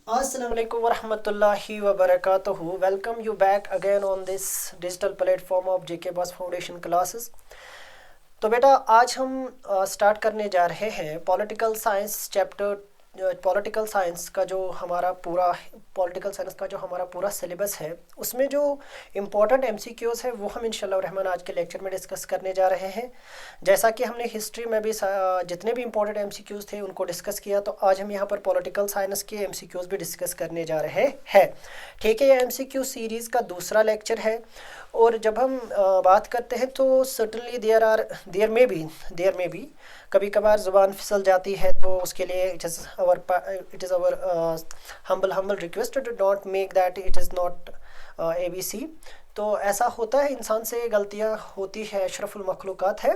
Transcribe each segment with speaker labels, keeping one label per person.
Speaker 1: Assalamu alaikum warahmatullahi wabarakatuh. Welcome you back again on this digital platform of JK Boss Foundation classes. तो बेटा आज हम start करने जा रहे हैं पॉलिटिकल साइंस का जो हमारा पूरा सिलेबस है उसमें जो इम्पोर्टेंट एमसीक्यूज़ है वो हम इंशाल्लाह रहमान आज के लेक्चर में डिस्कस करने जा रहे हैं। जैसा कि हमने हिस्ट्री में भी जितने भी इम्पोर्टेंट एमसीक्यूज़ थे उनको डिस्कस किया, तो आज हम यहाँ पर पॉलिटिकल साइंस के एमसीक्यूज़ भी डिस्कस करने जा रहे हैं। ठीक है, ये एमसीक्यू सीरीज़ का दूसरा लेक्चर है और जब हम बात करते हैं तो सर्टनली देयर में बी कभी कभार ज़ुबान फिसल जाती है, तो उसके लिए it is our humble request to not make that it is not ABC। तो ऐसा होता है, इंसान से गलतियां होती है, अशरफुल मखलूक़ात है,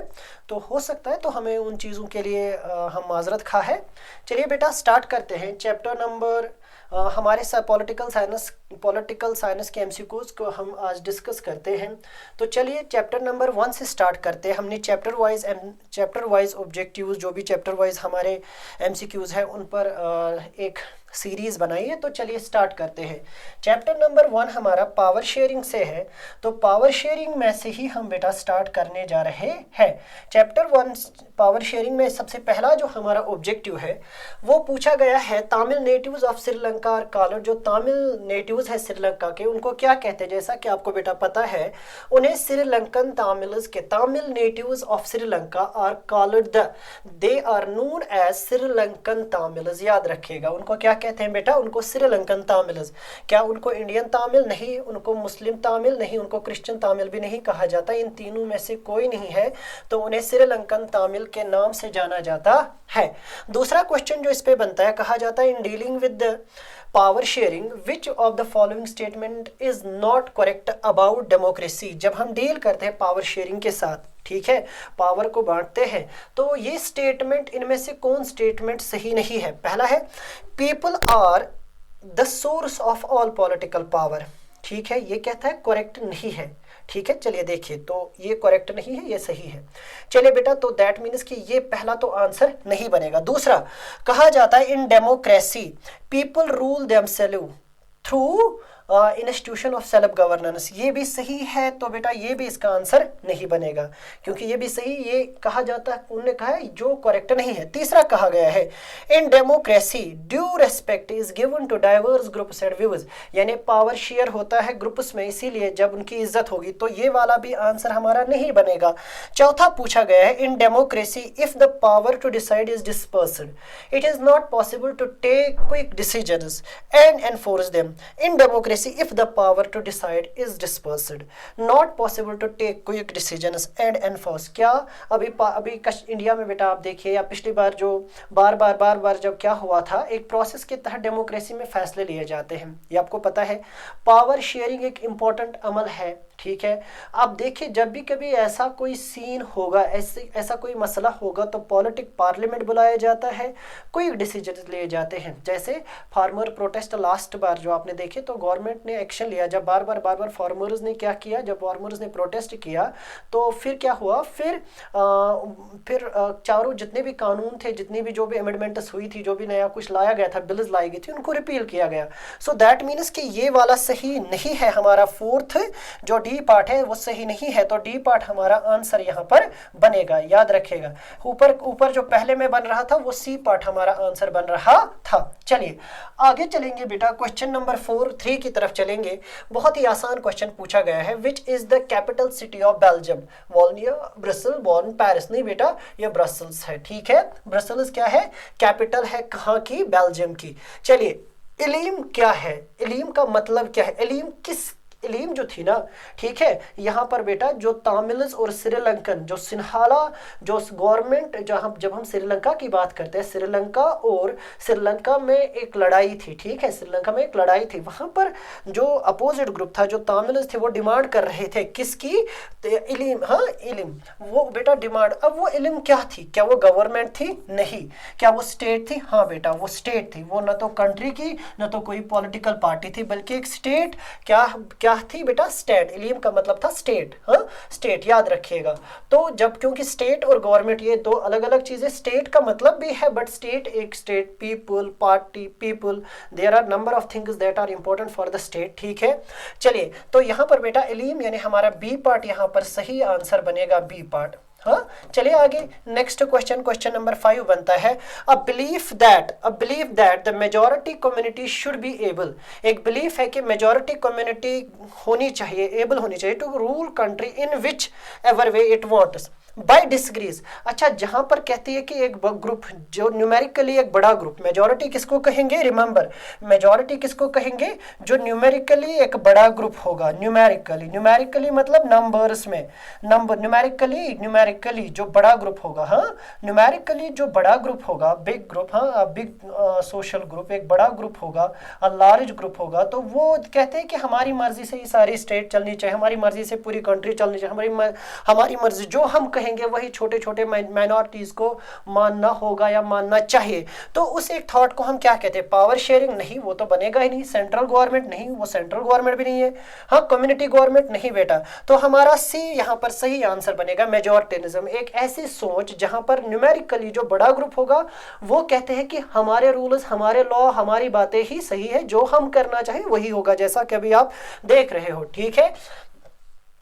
Speaker 1: तो हो सकता है तो हमें उन चीज़ों के लिए हम माजरत खा है। चलिए बेटा स्टार्ट करते हैं चैप्टर नंबर हमारे साथ पॉलिटिकल साइंस के एमसीक्यूज़ को हम आज डिस्कस करते हैं। तो चलिए चैप्टर नंबर 1 से स्टार्ट करते हैं। हमने चैप्टर वाइज ऑब्जेक्टिव्स, जो भी चैप्टर वाइज हमारे एमसीक्यूज़ हैं उन पर एक सीरीज़ बनाई है। तो चलिए स्टार्ट करते हैं। चैप्टर नंबर 1 हमारा पावर शेयरिंग से है, तो पावर शेयरिंग में से ही हम बेटा स्टार्ट करने जा रहे हैं। चैप्टर 1 पावर शेयरिंग में सबसे पहला जो हमारा ऑब्जेक्टिव है वो पूछा गया है तामिल नेटिव्स ऑफ श्रीलंका और कालर। जो तामिल नेटिव्स है श्रीलंका के, उनको क्या कहते हैं? जैसा कि आपको बेटा पता है, उन्हें श्रीलंकन तामिल्स के Tamil natives of Sri Lanka are called they are known as Sri Lankan Tamils. याद रखिएगा, उनको क्या कहते हैं बेटा? उनको श्रीलंकन तामिल्स। क्या उनको इंडियन तामिल नहीं, उनको मुस्लिम तामिल नहीं, उनको क्रिश्चियन तामिल भी नहीं कहा जाता, इन तीनों में से कोई नहीं है, तो उन्हें श्रीलंकन तामिल के नाम से जाना जाता है। दूसरा क्वेश्चन जो इस पे बनता है, कहा जाता है in dealing with power sharing which of the following statement is not correct about democracy. जब हम डील करते हैं पावर शेयरिंग के साथ, ठीक है, पावर को बांटते हैं, तो ये स्टेटमेंट, इनमें से कौन स्टेटमेंट सही नहीं है? पहला है people are the source of all political power. ठीक है, ये कहता है करेक्ट नहीं है। ठीक है, चलिए देखिए, तो ये करेक्ट नहीं है, ये सही है। चलिए बेटा, तो दैट मीन्स कि ये पहला तो आंसर नहीं बनेगा। दूसरा, कहा जाता है in democracy people rule themselves through institution of self governance. ये भी सही है, तो बेटा ये भी इसका आंसर नहीं बनेगा, क्योंकि ये भी सही, ये कहा जाता है, उन्होंने कहा है जो करेक्ट नहीं है। तीसरा कहा गया है in democracy due respect is given to diverse groups and views. यानी पावर शेयर होता है ग्रुप्स में, इसीलिए जब उनकी इज्जत होगी, तो ये वाला भी आंसर हमारा नहीं बनेगा। चौथा पूछा गया है in democracy if the power to decide is dispersed it is not possible to take quick decisions and enforce them. In democracy, if the power to decide is dispersed, not possible to take quick decisions and enforce। क्या अभी India में बेटा आप देखिए, या पिछली बार जो बार बार जब क्या हुआ था, एक प्रोसेस के तहत डेमोक्रेसी में फैसले लिए जाते हैं, ये आपको पता है। पावर शेयरिंग एक इम्पॉर्टेंट अमल है, ठीक है। अब देखिए, जब भी कभी ऐसा कोई सीन होगा, ऐसा कोई मसला होगा, तो पार्लियामेंट बुलाया जाता है, कोई डिसीजन लिए जाते हैं। जैसे फार्मर प्रोटेस्ट लास्ट बार जो आपने देखे, तो गवर्नमेंट ने एक्शन लिया। जब बार बार फार्मर्स ने क्या किया, जब फार्मर्स ने प्रोटेस्ट किया, तो फिर क्या हुआ, फिर चारों जितने भी कानून थे, जितनी भी जो भी अमेंडमेंट्स हुई थी, जो भी नया कुछ लाया गया था, बिल्स लाई गई थी, उनको रिपील किया गया। सो दैट मीन्स कि ये वाला सही नहीं है। हमारा फोर्थ जो डी पार्ट है वो सही नहीं है, तो डी पार्ट हमारा आंसर यहाँ पर बनेगा, याद रखेगा। ऊपर जो पहले में बन रहा था वो सी पार्ट हमारा आंसर बन रहा था। चलिए आगे चलेंगे बेटा, क्वेश्चन नंबर 3 की तरफ चलेंगे। बहुत ही आसान क्वेश्चन पूछा गया है, which is the capital city of Belgium? Wallonia, Brussels, Bonn, Paris. नहीं बेटा, ये ब्रसल्स है। ठीक है, ब्रसल्स क्या है? कैपिटल है कहाँ की? बेल्जियम की। चलिए, इलीम क्या है? इलीम का मतलब क्या है? इलीम जो थी ना, ठीक है, यहाँ पर बेटा जो तामिल्स और श्रीलंकन, जो सिन्हाला, जो गवर्नमेंट, जब हम श्रीलंका की बात करते हैं, श्रीलंका में एक लड़ाई थी, ठीक है, श्रीलंका में एक लड़ाई थी। वहाँ पर जो अपोजिट ग्रुप था, जो तामिल्स थे, वो डिमांड कर रहे थे किसकी? इलीम। हाँ, इलीम, वो बेटा डिमांड। अब वो इलीम क्या थी? क्या वो गवर्नमेंट थी? नहीं। क्या वो स्टेट थी? हाँ बेटा, वो स्टेट थी। वो न तो कंट्री की, न तो कोई पॉलिटिकल पार्टी थी, बल्कि एक स्टेट क्या क्या थी बेटा? स्टेट। इलीम का मतलब था स्टेट, हाँ स्टेट, याद रखिएगा। तो जब, क्योंकि स्टेट और गवर्नमेंट ये दो अलग अलग चीजें, स्टेट का मतलब भी है, बट स्टेट एक state, people, party, people, there are number of things that are important for the state, ठीक है। चलिए, तो यहाँ पर बेटा इलीम यानी हमारा बी पार्ट यहाँ पर सही आंसर बनेगा, बी पार्ट। हाँ, चलिए आगे नेक्स्ट क्वेश्चन, क्वेश्चन नंबर 5 बनता है a belief that the majority community should be able. एक बिलीफ है कि मेजॉरिटी कम्युनिटी होनी चाहिए, एबल होनी चाहिए to rule country in which ever way it wants by disagrees. अच्छा, जहां पर कहती है कि एक ग्रुप जो न्यूमेरिकली एक बड़ा ग्रुप, मेजॉरिटी किसको कहेंगे? रिमेंबर, मेजॉरिटी किसको कहेंगे? जो न्यूमेरिकली एक बड़ा ग्रुप होगा। न्यूमेरिकली मतलब नंबर्स में, नंबर, न्यूमेरिकली जो बड़ा ग्रुप होगा, हाँ न्यूमेरिकली जो बड़ा ग्रुप होगा, बिग ग्रुप, हाँ बिग सोशल ग्रुप, एक बड़ा ग्रुप होगा, लार्ज ग्रुप होगा, तो वो कहते हैं कि हमारी मर्जी से ये सारी स्टेट चलनी चाहिए, हमारी मर्जी से पूरी कंट्री चलनी चाहिए, हमारी मर्जी, जो हम कहेंगे वही छोटे छोटे माइनॉरिटीज को मानना होगा या मानना चाहिए। तो उस एक थॉट को हम क्या कहते हैं? Power sharing. नहीं, वो तो बनेगा ही नहीं। सेंट्रल गवर्नमेंट नहीं, वो सेंट्रल गवर्नमेंट भी नहीं है। हाँ, कम्युनिटी गवर्नमेंट नहीं बेटा। तो हमारा सी यहाँ पर सही आंसर बनेगा, मेजॉरिटेनिज्म। एक ऐसी सोच जहां पर न्यूमेरिकली जो बड़ा ग्रुप होगा वो कहते हैं कि हमारे रूल्स, हमारे लॉ, हमारी बातें ही सही है, जो हम करना चाहें वही होगा, जैसा कि अभी आप देख रहे हो, ठीक है।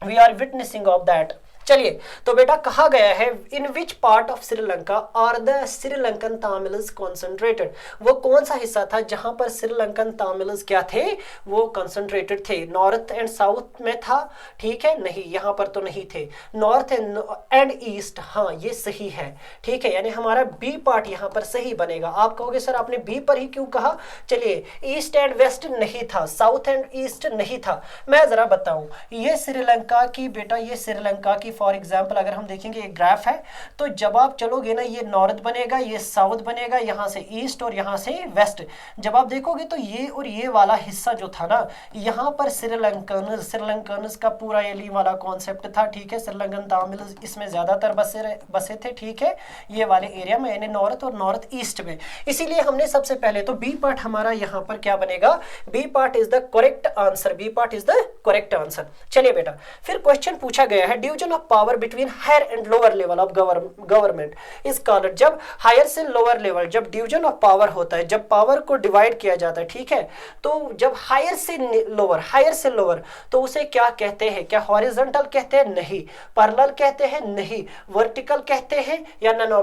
Speaker 1: We are witnessing of that. चलिए, तो बेटा कहा गया है in which part of Sri Lanka are the Sri Lankan Tamils concentrated. वो कौन सा हिस्सा था जहां पर श्रीलंकन तामिल्स क्या थे? वो कॉन्सेंट्रेटेड थे। नॉर्थ एंड साउथ में था, ठीक है, नहीं यहाँ पर तो नहीं थे। नॉर्थ एंड ईस्ट, हाँ ये सही है, ठीक है, यानी हमारा बी पार्ट यहाँ पर सही बनेगा। आप कहोगे सर आपने बी पर ही क्यों कहा? चलिए, ईस्ट एंड वेस्ट नहीं था, साउथ एंड ईस्ट नहीं था। मैं जरा बताऊं, ये श्रीलंका की बेटा, ये श्रीलंका की फॉर एग्जाम्पल अगर हम देखेंगे एक ग्राफ है, तो जब आप चलोगे ना, ये नॉर्थ बनेगा, ये साउथ बनेगा, यहाँ से ईस्ट और यहाँ से वेस्ट। जब आप देखोगे तो ये और ये वाला हिस्सा जो था ना, यहाँ पर श्रीलंकन्स का पूरा ये वाला कॉन्सेप्ट था, ठीक है। श्रीलंकन तामिल इसमें ज्यादातर बसे थे, ठीक है, ये वाले एरिया में, यानी नॉर्थ और नॉर्थ ईस्ट में। इसीलिए हमने सबसे पहले तो बी पार्ट हमारा यहाँ पर क्या बनेगा? B part is the correct answer, B part is the correct answer. चलिए बेटा, फिर क्वेश्चन पूछा गया है division of power between higher and lower level of government is called. जब हायर से लोअर लेवल, जब डिवीजन ऑफ पावर होता है, जब पावर को डिवाइड किया जाता है, ठीक है, तो जब हायर से लोअर, तो उसे क्या कहते हैं? क्या हॉरिजॉन्टल कहते हैं? नहीं। पैरेलल कहते हैं? नहीं। वर्टिकल कहते हैं या नन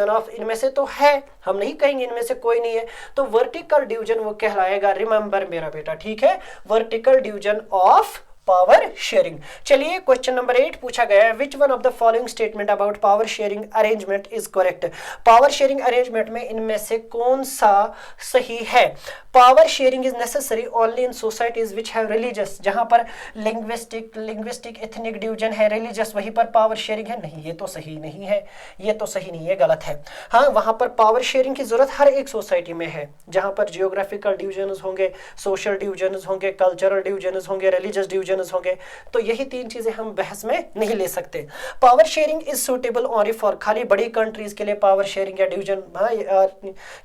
Speaker 1: ऑफ इनमें से तो है, हम नहीं कहेंगे इनमें से कोई नहीं है। तो वर्टिकल डिवीजन वो कहलाएगा, रिमेंबर मेरा बेटा, ठीक है, vertical division of power sharing. चलिए, क्वेश्चन नंबर 8 पूछा गया है which one of the following statement about power sharing arrangement is correct. Power sharing arrangement में इनमें से कौन सा सही है? Power sharing is necessary only in societies which have religious, जहां पर लिंग्विस्टिक एथनिक डिवीजन है, रिलीजियस, वहीं पर पावर शेयरिंग है। नहीं, ये तो सही नहीं है, ये तो सही नहीं है, गलत है। हाँ, वहां पर पावर शेयरिंग की जरूरत हर एक सोसाइटी में है, जहां पर जियोग्राफिकल डिवीजन होंगे, सोशल डिवीजन होंगे, कल्चरल डिवीजन होंगे, रिलीजियस डिवीजन होंगे। तो यही तीन चीजें हम बहस में नहीं ले सकते। Power sharing is suitable only for, खाली बड़ी कंट्रीज के लिए पावर शेयरिंग या डिवीजन, हाँ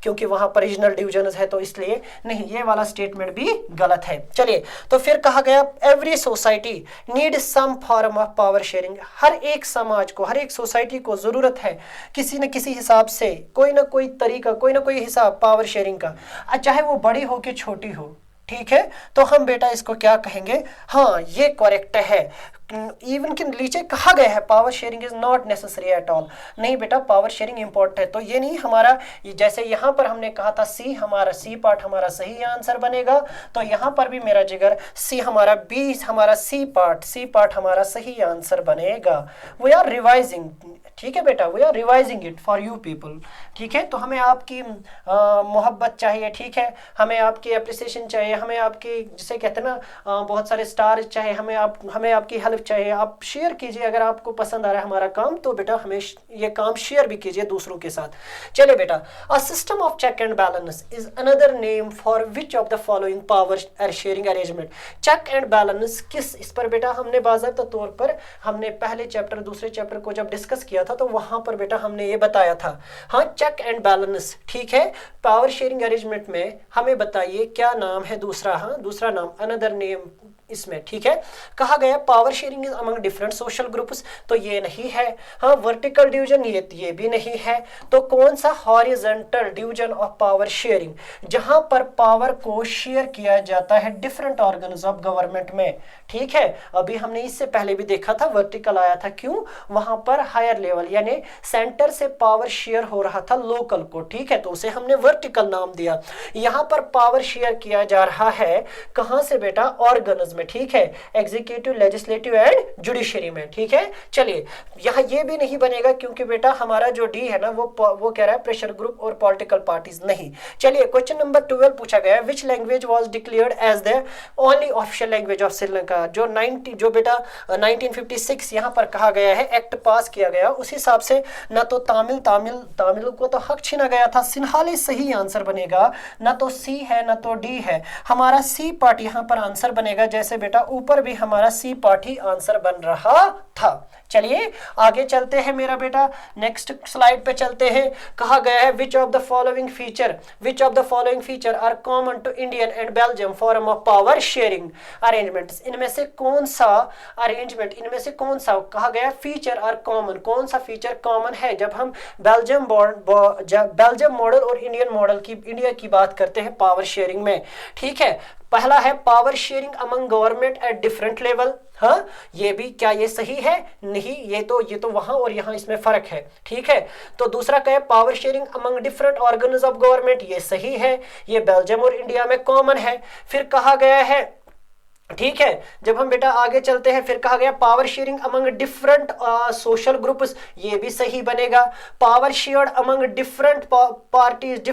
Speaker 1: क्योंकि वहां पर रीजनल डिवीजन है, तो इसलिए नहीं, ये वाला स्टेटमेंट भी गलत है। चलिए, तो फिर कहा गया every society need some form of power sharing. हर एक समाज को, हर एक सोसाइटी को जरूरत है किसी न किसी हिसाब से, कोई ना कोई तरीका, कोई ना कोई हिसाब पावर शेयरिंग का, चाहे वो बड़ी हो कि छोटी हो, ठीक है। तो हम बेटा इसको क्या कहेंगे? हाँ, ये करेक्ट है। इवन के नीचे कहा गया है power sharing is not necessary at all. नहीं बेटा, पावर शेयरिंग इंपॉर्टेंट है, तो ये नहीं हमारा, जैसे यहाँ पर हमने कहा था सी, हमारा सी पार्ट हमारा सही आंसर बनेगा, तो यहाँ पर भी मेरा जिगर सी, हमारा बी, हमारा सी पार्ट हमारा सही आंसर बनेगा। वी आर रिवाइजिंग, ठीक है बेटा, we are revising it for you people, ठीक है। तो हमें आपकी मोहब्बत चाहिए, ठीक है, हमें आपकी अप्रिसिएशन चाहिए, हमें आपकी, जिसे कहते हैं ना बहुत सारे स्टार चाहिए, हमें आपकी हेल्प चाहिए। आप शेयर कीजिए, अगर आपको पसंद आ रहा है हमारा काम, तो बेटा हमें ये काम शेयर भी कीजिए दूसरों के साथ। चलिए बेटा, a system of check and balance is another name for which of the following power sharing arrangement. Check and balance किस, इस पर बेटा हमने बाज़ाब्ता तौर पर हमने पहले चैप्टर दूसरे चैप्टर को जब डिस्कस किया था, तो वहां पर बेटा हमने ये बताया था। हाँ, चेक एंड बैलेंस, ठीक है। पावर शेयरिंग अरेंजमेंट में हमें बताइए क्या नाम है दूसरा? हाँ, दूसरा नाम, अनदर नेम इसमें, ठीक है। कहा गया power sharing is among different social groups, तो ये नहीं है। हाँ, वर्टिकल डिवीजन ये भी नहीं है। तो कौन सा horizontal division of power sharing, जहां पर पावर को शेयर किया जाता है डिफरेंट ऑर्गन्स ऑफ गवर्नमेंट में, ठीक है। अभी हमने इससे पहले भी देखा था वर्टिकल आया था, क्यों, वहां पर हायर लेवल यानी सेंटर से पावर शेयर हो रहा था लोकल को, ठीक है, तो उसे हमने वर्टिकल नाम दिया। यहां पर पावर शेयर किया जा रहा है कहां से बेटा, ऑर्गन्स में, ठीक है, एग्जीक्यूटिव, लेजिस्लेटिव एंड जुडिशरी में, ठीक है। चलिए यहां ये भी नहीं बनेगा क्योंकि बेटा हमारा जो डी है ना वो कह रहा है प्रेशर ग्रुप और पॉलिटिकल पार्टीज नहीं। चलिए क्वेश्चन नंबर 12 पूछा गया, which language was declared as the only official language of Sri Lanka, जो बेटा 1956 यहां पर कहा गया है, एक्ट पास किया गया, उस हिसाब से ना तो तमिल को तो हक छीना गया था, सिंहाली सही आंसर बनेगा, ना तो सी है ना तो डी है, हमारा सी पार्ट यहां पर आंसर बनेगा, जैसे बेटा ऊपर भी हमारा सी पार्ट ही आंसर बन रहा था। चलिए आगे चलते हैं मेरा बेटा, नेक्स्ट स्लाइड पे चलते हैं। कहा गया है which of the following feature are common to Indian and Belgium form of power sharing arrangements, इनमें से कौन सा कहा गया फीचर आर कॉमन, कौन सा फीचर कॉमन है जब हम बेल्जियम मॉडल और इंडिया की बात करते हैं पावर शेयरिंग में, ठीक है। पहला है power sharing among government at different level, हाँ ये भी क्या ये सही है, नहीं, ये तो वहां और यहां इसमें फर्क है, ठीक है। तो दूसरा क्या है, power sharing among different organs of government, ये सही है, ये बेल्जियम और इंडिया में कॉमन है। फिर कहा गया है, ठीक है, जब हम बेटा आगे चलते हैं, फिर कहा गया power sharing among different social groups, ये भी सही बनेगा। Power shared among different parties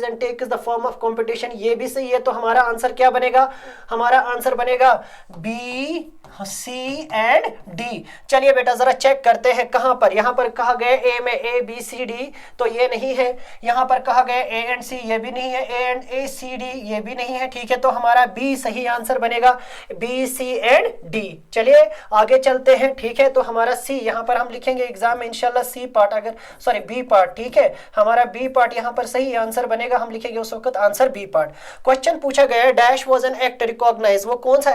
Speaker 1: and take the form of competition, ये भी सही है। तो हमारा आंसर क्या बनेगा, हमारा आंसर बनेगा बी, सी एंड डी। चलिए बेटा जरा चेक करते हैं कहां पर, यहां पर कहा गया ए में ए बी सी डी, तो ये नहीं है। यहां पर कहा गया ए एंड सी, ये भी नहीं है। A and A C D, ये भी नहीं है, ठीक है। तो हमारा बी सही आंसर बनेगा, बी सी एंड डी। चलिए आगे चलते हैं, ठीक है। तो हमारा सी यहां पर हम लिखेंगे एग्जाम में इंशाल्लाह सी पार्ट, अगर सॉरी बी पार्ट, ठीक है, हमारा बी पार्ट यहां पर सही आंसर बनेगा, हम लिखेंगे उस वक्त आंसर बी पार्ट। क्वेश्चन पूछा गया dash was an act recognise, वो कौन सा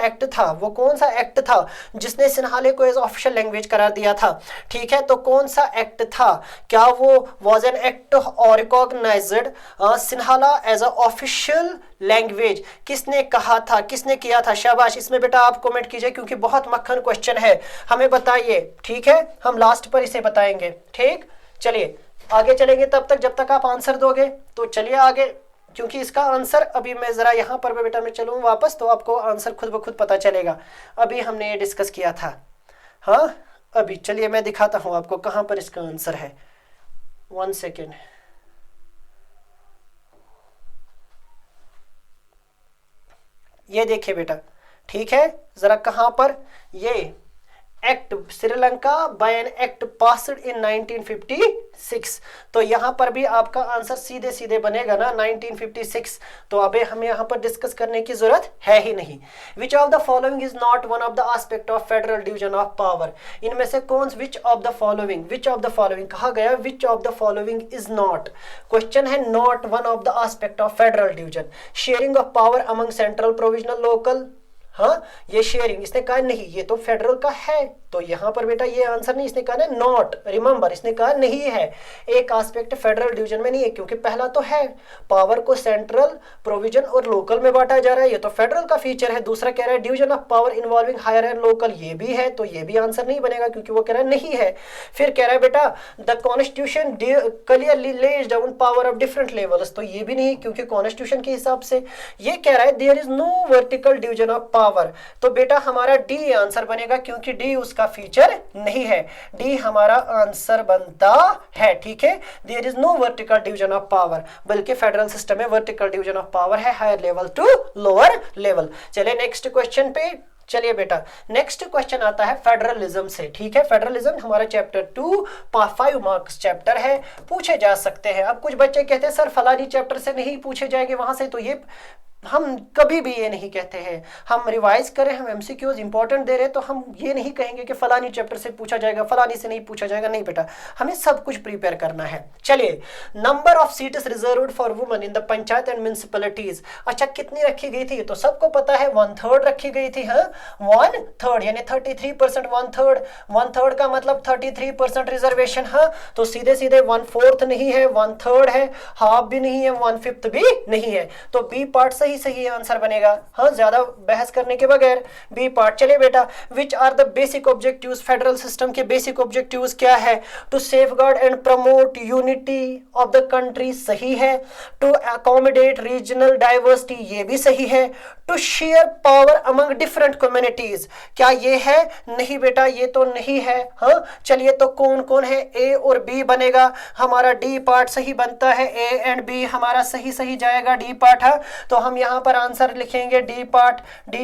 Speaker 1: एक्ट था, जिसने सिन्हाले को एज ऑफिशियल लैंग्वेज करार दिया था, ठीक है। तो कौन सा एक्ट था, क्या वो वाज एन एक्ट और recognised Sinhala as a official language, किसने कहा था, किसने किया था, शाबाश। इसमें बेटा आप कमेंट कीजिए क्योंकि बहुत मक्खन क्वेश्चन है, हमें बताइए, ठीक है, हम लास्ट पर इसे बताएंगे, ठीक। चलिए आगे चलेंगे तब तक जब तक आप आंसर दोगे। तो चलिए आगे, क्योंकि इसका आंसर अभी मैं जरा यहाँ पर बेटा मैं चलूँ वापस, तो आपको आंसर खुद ब खुद पता चलेगा। अभी हमने ये डिस्कस किया था, हाँ अभी चलिए मैं दिखाता हूँ आपको कहाँ पर इसका आंसर है। 1 सेकेंड, ये देखिए बेटा, ठीक है, जरा कहां पर, ये act Sri Lanka by an act passed in 1956, तो यहां पर भी आपका आंसर सीधे सीधे बनेगा ना 1956। तो अबे हमें यहां पर डिस्कस करने की जरूरत है ही नहीं। Which of the following is not one of the aspect of federal division of power, इनमें से कौन विच ऑफ द फॉलोइंग कहा गया, which of the following is not, question है not one of the aspect of federal division, sharing of power among central provisional local, हाँ ये sharing, इसने कहा नहीं ये तो फेडरल का है, तो यहां पर बेटा ये आंसर नहीं, इसने कहा ना नॉट, रिमेंबर इसने कहा नहीं है, एक एस्पेक्ट फेडरल डिवीजन में नहीं है, क्योंकि पहला तो है पावर को सेंट्रल प्रोविजन और लोकल में बांटा जा रहा है, ये तो फेडरल का फीचर है। दूसरा कह रहा है division of power involving higher and local, ये भी है, तो ये भी आंसर नहीं बनेगा क्योंकि वो कह रहा है नहीं है। फिर कह रहा है बेटा the constitution clearly lays down power of different levels, तो ये भी नहीं क्योंकि कॉन्स्टिट्यूशन के हिसाब से। ये कह रहा है there is no vertical division of power, तो बेटा हमारा डी आंसर बनेगा क्योंकि डी उसका फीचर नहीं है, डी हमारा आंसर बनता है, ठीक है। There is no vertical division of power, बल्कि फेडरल सिस्टम में वर्टिकल डिवीजन ऑफ पावर है, higher level to lower level. चलिए नेक्स्ट क्वेश्चन पे चलिए बेटा, नेक्स्ट क्वेश्चन आता है फेडरलिज्म से, ठीक है। फेडरलिज्म हमारा चैप्टर 2 5 मार्क्स चैप्टर है, पूछे जा सकते हैं। अब कुछ बच्चे कहते हैं सर फलानी चैप्टर से नहीं पूछे जाएंगे वहां से, तो ये हम कभी भी ये नहीं कहते हैं, हम रिवाइज करें, हम एमसीक्यूज इंपॉर्टेंट दे रहे हैं तो हम ये नहीं कहेंगे कि फलानी चैप्टर से पूछा जाएगा, फलानी से नहीं पूछा जाएगा, नहीं बेटा, हमें सब कुछ प्रिपेयर करना है। चलिए, number of seats reserved for women in the panchayat and municipalities, अच्छा कितनी रखी गई थी, तो सबको पता है 1/3 रखी गई थी। हाँ, 1/3 यानी 33%, 1/3 का मतलब 33% रिजर्वेशन। हाँ, तो सीधे सीधे 1/4 नहीं है, 1/3 है, हाफ भी नहीं है, 1/5 भी नहीं है, तो बी पार्ट सही आंसर बनेगा। हाँ, ज्यादा बहस करने के बगैर बी पार्ट। चलिए बेटा, which are the basic objectives, federal system के बेसिक ऑब्जेक्टिव्स क्या है? To safeguard and promote unity of the country, सही है। टू अकोमोडेट रीजनल डाइवर्सिटी, ये भी सही है। To share power among different communities, क्या ये है? नहीं बेटा, ये तो नहीं है। हाँ, चलिए, तो कौन कौन है? ए और बी बनेगा, हमारा डी पार्ट सही बनता है, ए एंड बी हमारा सही जाएगा, डी पार्ट है। तो हम यहाँ पर आंसर लिखेंगे डी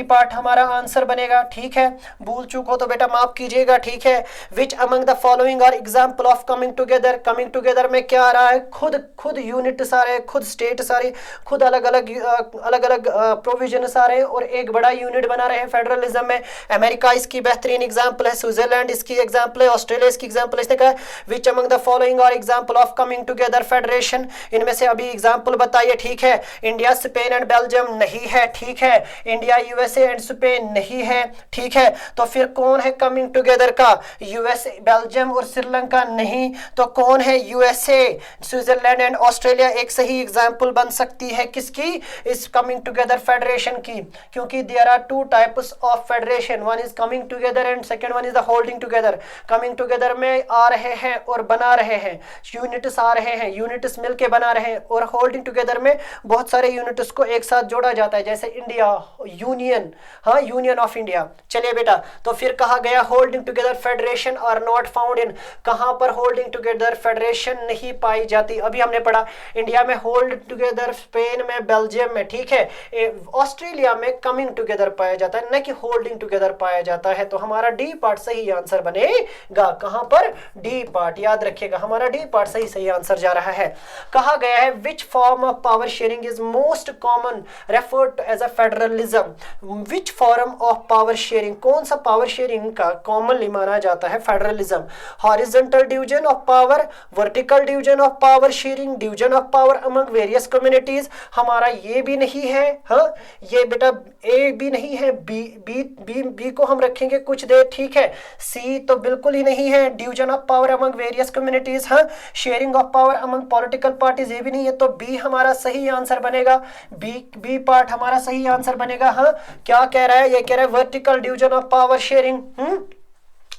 Speaker 1: पार्ट हमारा आंसर बनेगा। ठीक है, भूल चूक हो तो बेटा माफ कीजिएगा। ठीक है, which among the following are example of coming together, coming together में क्या आ रहा है? खुद यूनिट सारे, खुद स्टेट सारे, खुद अलग अलग प्रोविजन सारे और एक बड़ा यूनिट बना रहे हैं फेडरलिज्म में। अमेरिका इसकी बेहतरीन एग्जाम्पल है, स्विट्जरलैंड इसकी एग्जाम्पल है, ऑस्ट्रेलिया इसकी एग्जाम्पल। इसने कहा which among the following are example of coming together federation, इनमें से अभी एग्जाम्पल बताइए। ठीक है, इंडिया, स्पेन एंड बेल्जियम नहीं है। ठीक है, इंडिया, यूएसए एंड स्पेन नहीं है। ठीक है, तो फिर कौन है कमिंग टुगेदर का? यूएसए, बेल्जियम और श्रीलंका नहीं, तो कौन है? यूएसए, स्विट्जरलैंड एंड ऑस्ट्रेलिया एक सही एग्जाम्पल बन सकती है किसकी? इस कमिंग टुगेदर फेडरेशन की, क्योंकि there are two types of federation, one is coming together and second one is the holding together. Coming together में आ रहे हैं और बना रहे हैं, यूनिट्स आ रहे हैं, यूनिट्स मिलके बना रहे हैं, और होल्डिंग टुगेदर में बहुत सारे यूनिट्स को एक साथ जोड़ा जाता है, जैसे इंडिया, यूनियन, हाँ, यूनियन ऑफ इंडिया। चलिए बेटा, तो फिर कहा गया holding together federation are not found in, कहां पर होल्डिंग टुगेदर फेडरेशन नहीं पाई जाती? अभी हमने पढ़ा इंडिया में होल्ड टुगेदर, स्पेन में, बेल्जियम में। ठीक है, ऑस्ट्रेलिया में कमिंग टुगेदर पाया जाता है, न कि होल्डिंग टुगेदर पाया जाता है। तो हमारा डी पार्ट सही आंसर बनेगा। कहां पर? डी पार्ट, याद रखिएगा, हमारा डी पार्ट सही आंसर जा रहा है। कहा गया है which form of power sharing is most common referred to as a federalism, which form of power sharing, कौन सा पावर शेयरिंग का कॉमनली माना जाता है federalism? Horizontal division of power, vertical division of power sharing, division of power among various communities, हमारा ये भी नहीं है। हाँ, ये बेटा ए भी नहीं है, बी को हम रखेंगे कुछ देर। ठीक है, सी तो बिल्कुल ही नहीं है, division of power among various communities, हाँ, sharing of power among political parties, ये भी नहीं है, तो बी हमारा सही आंसर बनेगा। बी पार्ट हमारा सही आंसर बनेगा। हाँ, क्या कह रहा है? ये कह रहा है vertical division of power sharing.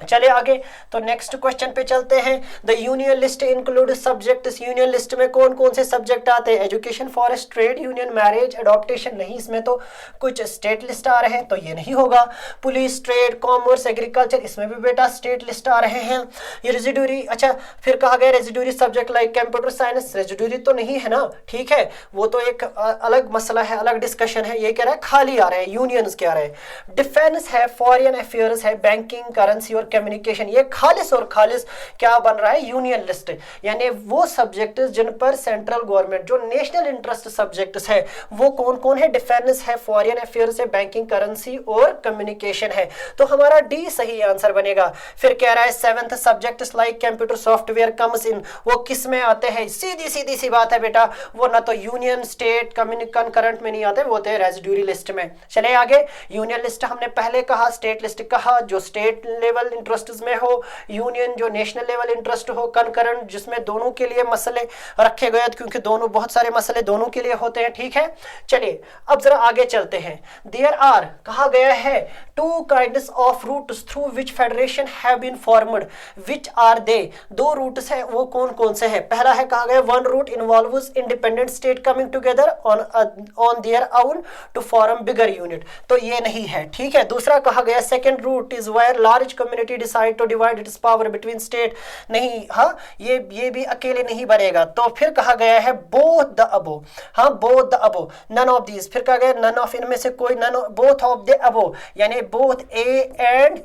Speaker 1: चले आगे, तो नेक्स्ट क्वेश्चन पे चलते हैं। The union list include subjects, union list में कौन कौन से सब्जेक्ट आते हैं? Education, forest, trade union, marriage, adaptation नहीं, इसमें तो कुछ स्टेट लिस्ट आ रहे हैं, तो ये नहीं होगा। पुलिस, ट्रेड, कॉमर्स, एग्रीकल्चर, इसमें भी बेटा स्टेट लिस्ट आ रहे हैं। ये रेजिडुअरी, अच्छा फिर कहा गया residuary subject like computer science, residuary तो नहीं है ना। ठीक है, वो तो एक अलग मसला है, अलग डिस्कशन है। ये कह रहा है खाली आ रहे हैं, यूनियंस क्या रहे हैं। डिफेंस है, फॉरेन अफेयर्स है, बैंकिंग, करेंसी और कम्युनिकेशन, ये खालिस और खालिस क्या बन रहा है? यूनियन लिस्ट, यानी वो सब्जेक्ट जिन पर सेंट्रल गवर्नमेंट, जो नेशनल इंटरेस्ट सब्जेक्ट्स है, वो कौन कौन है? डिफेंस है, फॉरेन अफेयर्स है, बैंकिंग, करेंसी और कम्युनिकेशन है, तो हमारा डी सही आंसर बनेगा। फिर कह रहा है 7th subjects like computer software comes in, वो किस में आते हैं? सीधी सी बात है बेटा, वो ना तो यूनियन, स्टेट, करंट में नहीं आते, वो होते हैं रेजिडुअरी लिस्ट में। चले आगे, यूनियन लिस्ट हमने पहले कहा, स्टेट लिस्ट कहा जो स्टेट लेवल इंटरेस्ट में हो, यूनियन जो नेशनल लेवल इंटरेस्ट हो, कंकरेंट जिसमें दोनों के लिए मसले रखे गए, क्योंकि दोनों, बहुत सारे मसले दोनों के लिए होते हैं। ठीक है, चलिए अब जरा आगे चलते हैं। देयर आर, कहा गया है, two kinds of routes through which federation have been formed, which are they, दो रूट्स है, वो कौन कौन से हैं? पहला है, कहा गया one route involves independent state coming together on their own to form bigger unit, तो ये नहीं है। ठीक है, दूसरा कहा गया second route is where large community decide to divide its power between state, नहीं, हाँ, ये भी अकेले नहीं बनेगा। तो फिर कहा गया है बोथ द अबो, हाँ, both the above, none of these, फिर कहा गया नन ऑफ, इनमें से कोई, none, both of the above, यानी बोथ ए एंड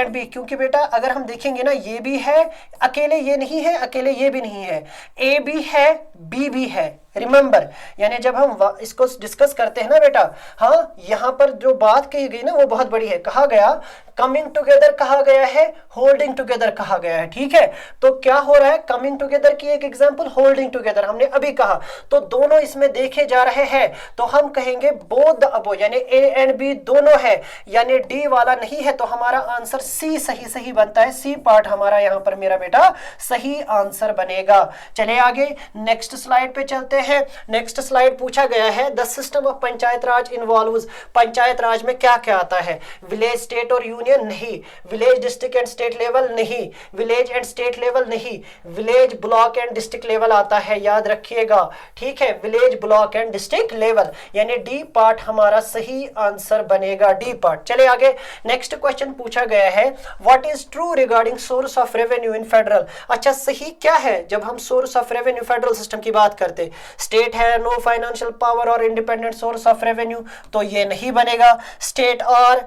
Speaker 1: बी, क्योंकि बेटा अगर हम देखेंगे ना, ये भी है, अकेले ये नहीं है, अकेले ये भी नहीं है, ए भी है, बी भी है, रिमेंबर, यानी जब हम इसको डिस्कस करते हैं ना बेटा, हाँ, यहाँ पर जो बात कही गई ना वो बहुत बड़ी है। कहा गया कमिंग टुगेदर, कहा गया है होल्डिंग टुगेदर, कहा गया है, ठीक है। तो क्या हो रहा है, कमिंग टुगेदर की एक एग्जांपल, होल्डिंग टुगेदर हमने अभी कहा, तो दोनों इसमें देखे जा रहे हैं, तो हम कहेंगे बोथ द अबव, यानी ए एंड बी दोनों है, यानी डी वाला नहीं है, तो हमारा आंसर सी सही सही बनता है। सी पार्ट हमारा यहाँ पर मेरा बेटा सही आंसर बनेगा। चलिए आगे नेक्स्ट स्लाइड पे चलते हैं। नेक्स्ट स्लाइड पूछा गया है the system of panchayat raj involves, panchayat raj में क्या क्या आता है, विलेज स्टेट और यूनियन नहीं, village district and state level नहीं, विलेज एंड स्टेट लेवल नहीं, village block and district level आता है, याद रखिएगा, ठीक है, village block and district level, यानी डी पार्ट हमारा सही आंसर बनेगा, डी पार्ट। चलिए आगे नेक्स्ट क्वेश्चन पूछा गया है what is true regarding source of revenue in federal. अच्छा, सही क्या है जब हम source of revenue federal system की बात करते, स्टेट है नो फाइनेंशियल पावर और इंडिपेंडेंट सोर्स ऑफ रेवेन्यू, तो ये नहीं बनेगा। स्टेट और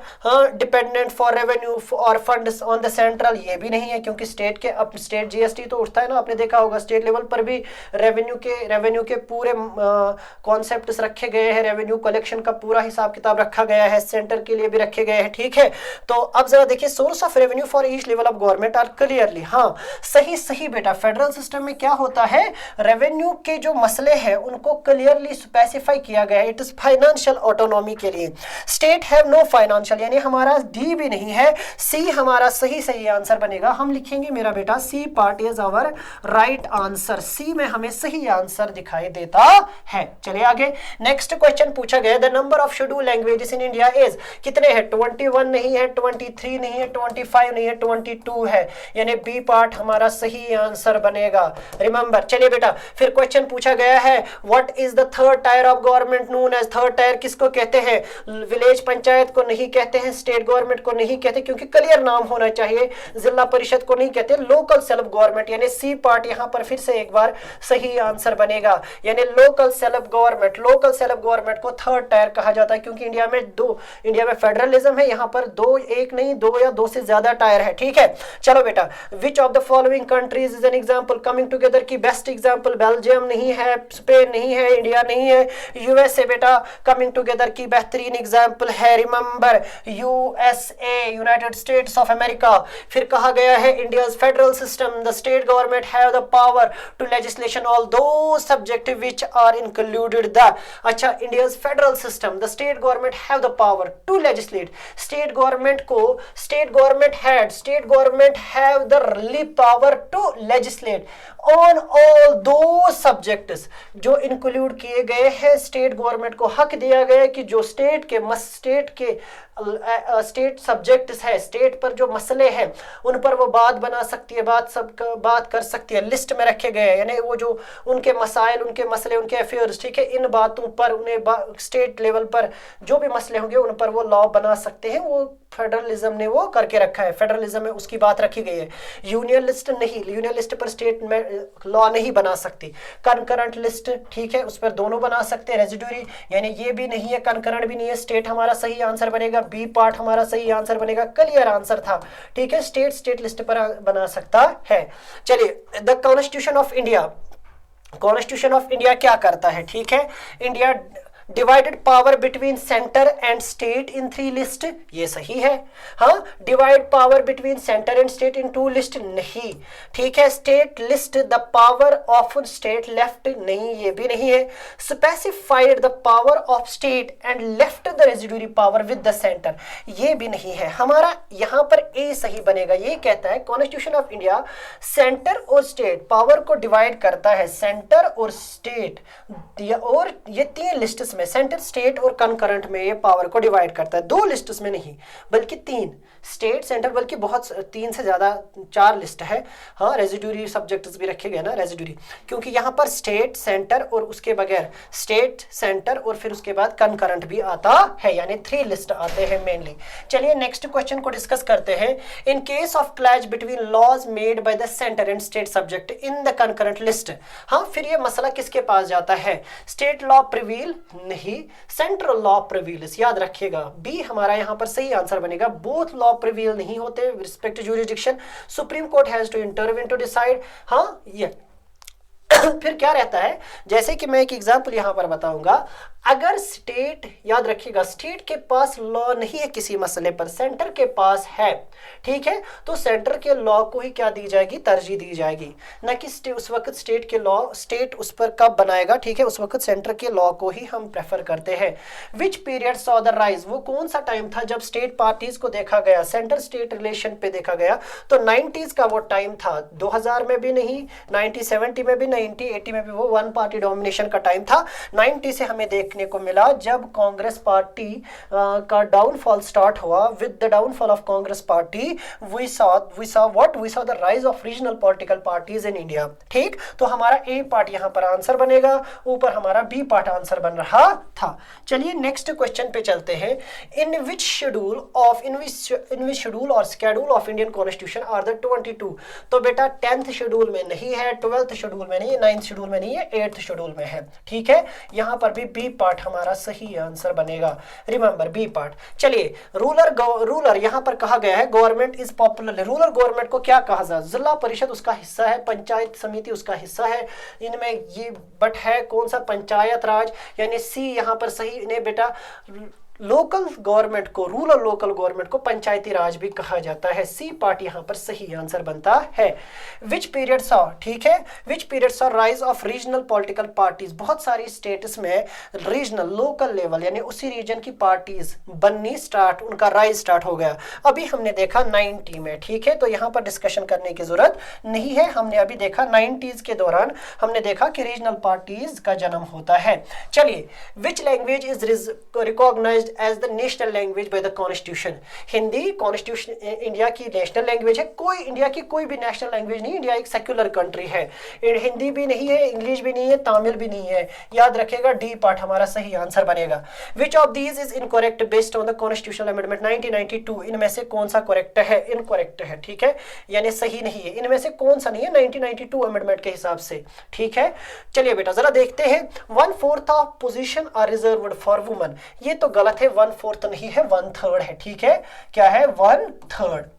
Speaker 1: डिपेंडेंट फॉर रेवेन्यू और फंड्स ऑन द सेंट्रल, ये भी नहीं है, क्योंकि स्टेट के अब स्टेट जीएसटी तो उठता है ना, आपने देखा होगा स्टेट लेवल पर भी रेवेन्यू के पूरे कॉन्सेप्ट्स रखे गए हैं, रेवेन्यू कलेक्शन का पूरा हिसाब किताब रखा गया है, सेंटर के लिए भी रखे गए हैं, ठीक है। तो अब जरा देखिए source of revenue for each level of government are clearly, हाँ सही सही बेटा, फेडरल सिस्टम में क्या होता है, रेवेन्यू के जो मसले हैं उनको क्लियरली स्पेसिफाई किया गया है, इट इज फाइनेंशियल ऑटोनॉमी के लिए। स्टेट हैव नो फाइनेंशियल, यानी हमारा डी भी नहीं है, सी हमारा सही सही आंसर बनेगा। हम लिखेंगे मेरा बेटा C part is our right answer, C में हमें सही आंसर दिखाई देता है। चलिए आगे नेक्स्ट क्वेश्चन पूछा गया the number of schedule languages in India is, कितने हैं, 21 नहीं है, 23 नहीं है, 25 नहीं है, 22 है, यानी बी पार्ट हमारा सही आंसर बनेगा, रिमेंबर। चलिए बेटा फिर क्वेश्चन पूछा गया है what is the third tier of government known as, third tier किसको कहते हैं, विलेज पंचायत को नहीं कहते हैं, स्टेट गवर्नमेंट को नहीं कहते क्योंकि क्लियर नाम होना चाहिए, जिला परिषद को नहीं कहते, लोकल सेल्फ गवर्नमेंट, यानी सी पार्ट यहां पर फिर से एक बार सही आंसर बनेगा, यानी local self government, local self government को थर्ड टायर कहा जाता है, क्योंकि इंडिया में फेडरलिज्म है, यहां पर दो, एक नहीं दो या दो से ज्यादा टायर है, ठीक है। चलो बेटा विच of the following countries is an example coming together की बेस्ट एग्जांपल, बेल्जियम नहीं है, स्पेन नहीं है, इंडिया नहीं है, यूएसए बेटा कमिंग टुगेदर की बेहतरीन एग्जांपल है, remember USA, United States of America. फिर कहा गया है India's federal system, the state government have the power to legislation all those subject which are included the, अच्छा India's federal system, the state government have the power to legislate, state government को state government have the power to legislate on all those subjects, जो include किए गए हैं, state government को हक दिया गया है कि जो स्टेट सब्जेक्ट्स है, स्टेट पर जो मसले हैं उन पर वो बात बना सकती है, बात कर सकती है, लिस्ट में रखे गए हैं, यानी वो जो उनके मसाइल, उनके मसले, उनके अफेयर्स, ठीक है, इन बातों पर उन्हें स्टेट लेवल पर जो भी मसले होंगे उन पर वो लॉ बना सकते हैं, वो फेडरलिज्म ने वो करके रखा है, फेडरलिज्म में उसकी बात रखी गई है। यूनियन लिस्ट नहीं, यूनियन लिस्ट पर स्टेट में लॉ नहीं बना सकती, कंकरेंट लिस्ट, ठीक है, उस पर दोनों बना सकते हैं, रेजिडुअरी यानी ये भी नहीं है, कंकरेंट भी नहीं है, स्टेट हमारा सही आंसर बनेगा, बी पार्ट हमारा सही आंसर बनेगा, क्लियर आंसर था, ठीक है, स्टेट लिस्ट पर बना सकता है। चलिए द कॉन्स्टिट्यूशन ऑफ इंडिया क्या करता है, ठीक है, India divided power between centre and state in 3 list, ये सही है, हाँ, divide power between centre and state in 2 list नहीं, ठीक है, state list the power of state left नहीं, ये भी नहीं है, specified the power of state and left the residuary power with the centre, ये भी नहीं है, हमारा यहां पर ए सही बनेगा। ये कहता है कॉन्स्टिट्यूशन ऑफ इंडिया सेंटर और स्टेट पावर को डिवाइड करता है, सेंटर और स्टेट, और ये 3 लिस्ट में, सेंटर, स्टेट और कंकरेंट में ये पावर को डिवाइड करता है, 2 लिस्ट्स में नहीं बल्कि 3, स्टेट सेंटर, बल्कि बहुत 3 से ज्यादा 4 लिस्ट है, हाँ, रेजिडुअरी सब्जेक्ट्स भी रखे गए ना, रेजिडुअरी, क्योंकि यहाँ पर स्टेट सेंटर और उसके बगैर स्टेट सेंटर और फिर उसके बाद कंकरेंट भी आता है, यानी 3 लिस्ट आते हैं मेनली। चलिए नेक्स्ट क्वेश्चन को डिस्कस करते हैं। In case of clash between laws made by the centre and state subject in the concurrent list, हाँ, फिर ये मसला किसके पास जाता है, स्टेट लॉ प्रिवील नहीं, सेंट्रल लॉ प्रिवील्स, याद रखिएगा, बी हमारा यहाँ पर सही आंसर बनेगा, बोथ लॉ प्रिवील नहीं होते respect jurisdiction, supreme court has to intervene to decide, हाँ, ये फिर क्या रहता है, जैसे कि मैं एक एग्जांपल यहां पर बताऊंगा, अगर स्टेट, याद रखिएगा, स्टेट के पास लॉ नहीं है किसी मसले पर, सेंटर के पास है, ठीक है, तो सेंटर के लॉ को ही क्या दी जाएगी, तरजीह दी जाएगी, न कि उस वक्त स्टेट के लॉ, स्टेट उस पर कब बनाएगा, ठीक है, उस वक्त सेंटर के लॉ को ही हम प्रेफर करते हैं। Which period saw the rise, वो कौन सा टाइम था जब स्टेट पार्टीज को देखा गया, सेंटर स्टेट रिलेशन पे देखा गया, तो 90s का वो टाइम था, 2000 में भी नहीं, 1970 में भी, 1980 में भी, वो वन पार्टी डोमिनेशन का टाइम था। 90 से हमें देखने को मिला जब कांग्रेस पार्टी का डाउनफॉल स्टार्ट हुआ, with the downfall of Congress party we saw the rise of regional political parties in India। ठीक, तो हमारा ए पार्ट यहां पर आंसर बनेगा, ऊपर हमारा बी पार्ट आंसर बन रहा था। चलिए नेक्स्ट क्वेश्चन पे चलते हैं। इन विच शेड्यूल और schedule of Indian constitution are the 22, तो बेटा 10th शेड्यूल में नहीं है, 12th शेड्यूल में नहीं है, 9th शेड्यूल में नहीं है, 8th शेड्यूल में है, ठीक है, यहां पर भी बी पार्ट हमारा सही आंसर बनेगा, रिमेंबर बी पार्ट। चलिए रूलर यहां पर कहा गया है government is popular, rural government को क्या कहा जाए, जिला परिषद उसका हिस्सा है, पंचायत समिति उसका हिस्सा है, इनमें ये बट है कौन सा, पंचायत राज, यानी सी यहां पर सही, इन्हें बेटा लोकल गवर्नमेंट को, रूरल लोकल गवर्नमेंट को पंचायती राज भी कहा जाता है, सी पार्ट यहां पर सही आंसर बनता है। विच पीरियड सॉ, ठीक है, which period saw rise of regional political parties, बहुत सारी स्टेट्स में रीजनल लोकल लेवल यानी उसी रीजन की पार्टीज बननी स्टार्ट, उनका राइज स्टार्ट हो गया, अभी हमने देखा 90 में, ठीक है, तो यहां पर डिस्कशन करने की जरूरत नहीं है, हमने अभी देखा 90s के दौरान हमने देखा कि रीजनल पार्टीज का जन्म होता है। चलिए, which language is recognised as the national language by the constitution, Hindi constitution India की नेशनल लैंग्वेज है, कोई इंडिया की कोई भी नेशनल लैंग्वेज नहीं, इंडिया एक सेक्युलर कंट्री है, हिंदी भी नहीं है, इंग्लिश भी नहीं है, तमिल भी नहीं है, याद रखेगा डी पार्ट हमारा सही आंसर बनेगा। Which of these is incorrect based on the constitutional amendment 1992, इनमें से कौन सा करेक्ट है, इनकरेक्ट है, ठीक है, यानी सही नहीं है, इनमें से कौन सा नहीं है 1992 अमेंडमेंट के हिसाब से, ठीक है। चलिए बेटा जरा देखते हैं, 1/4 of position are reserved for women, ये तो गलत है, 1/4 नहीं है, 1/3 है, ठीक है, क्या है, 1/3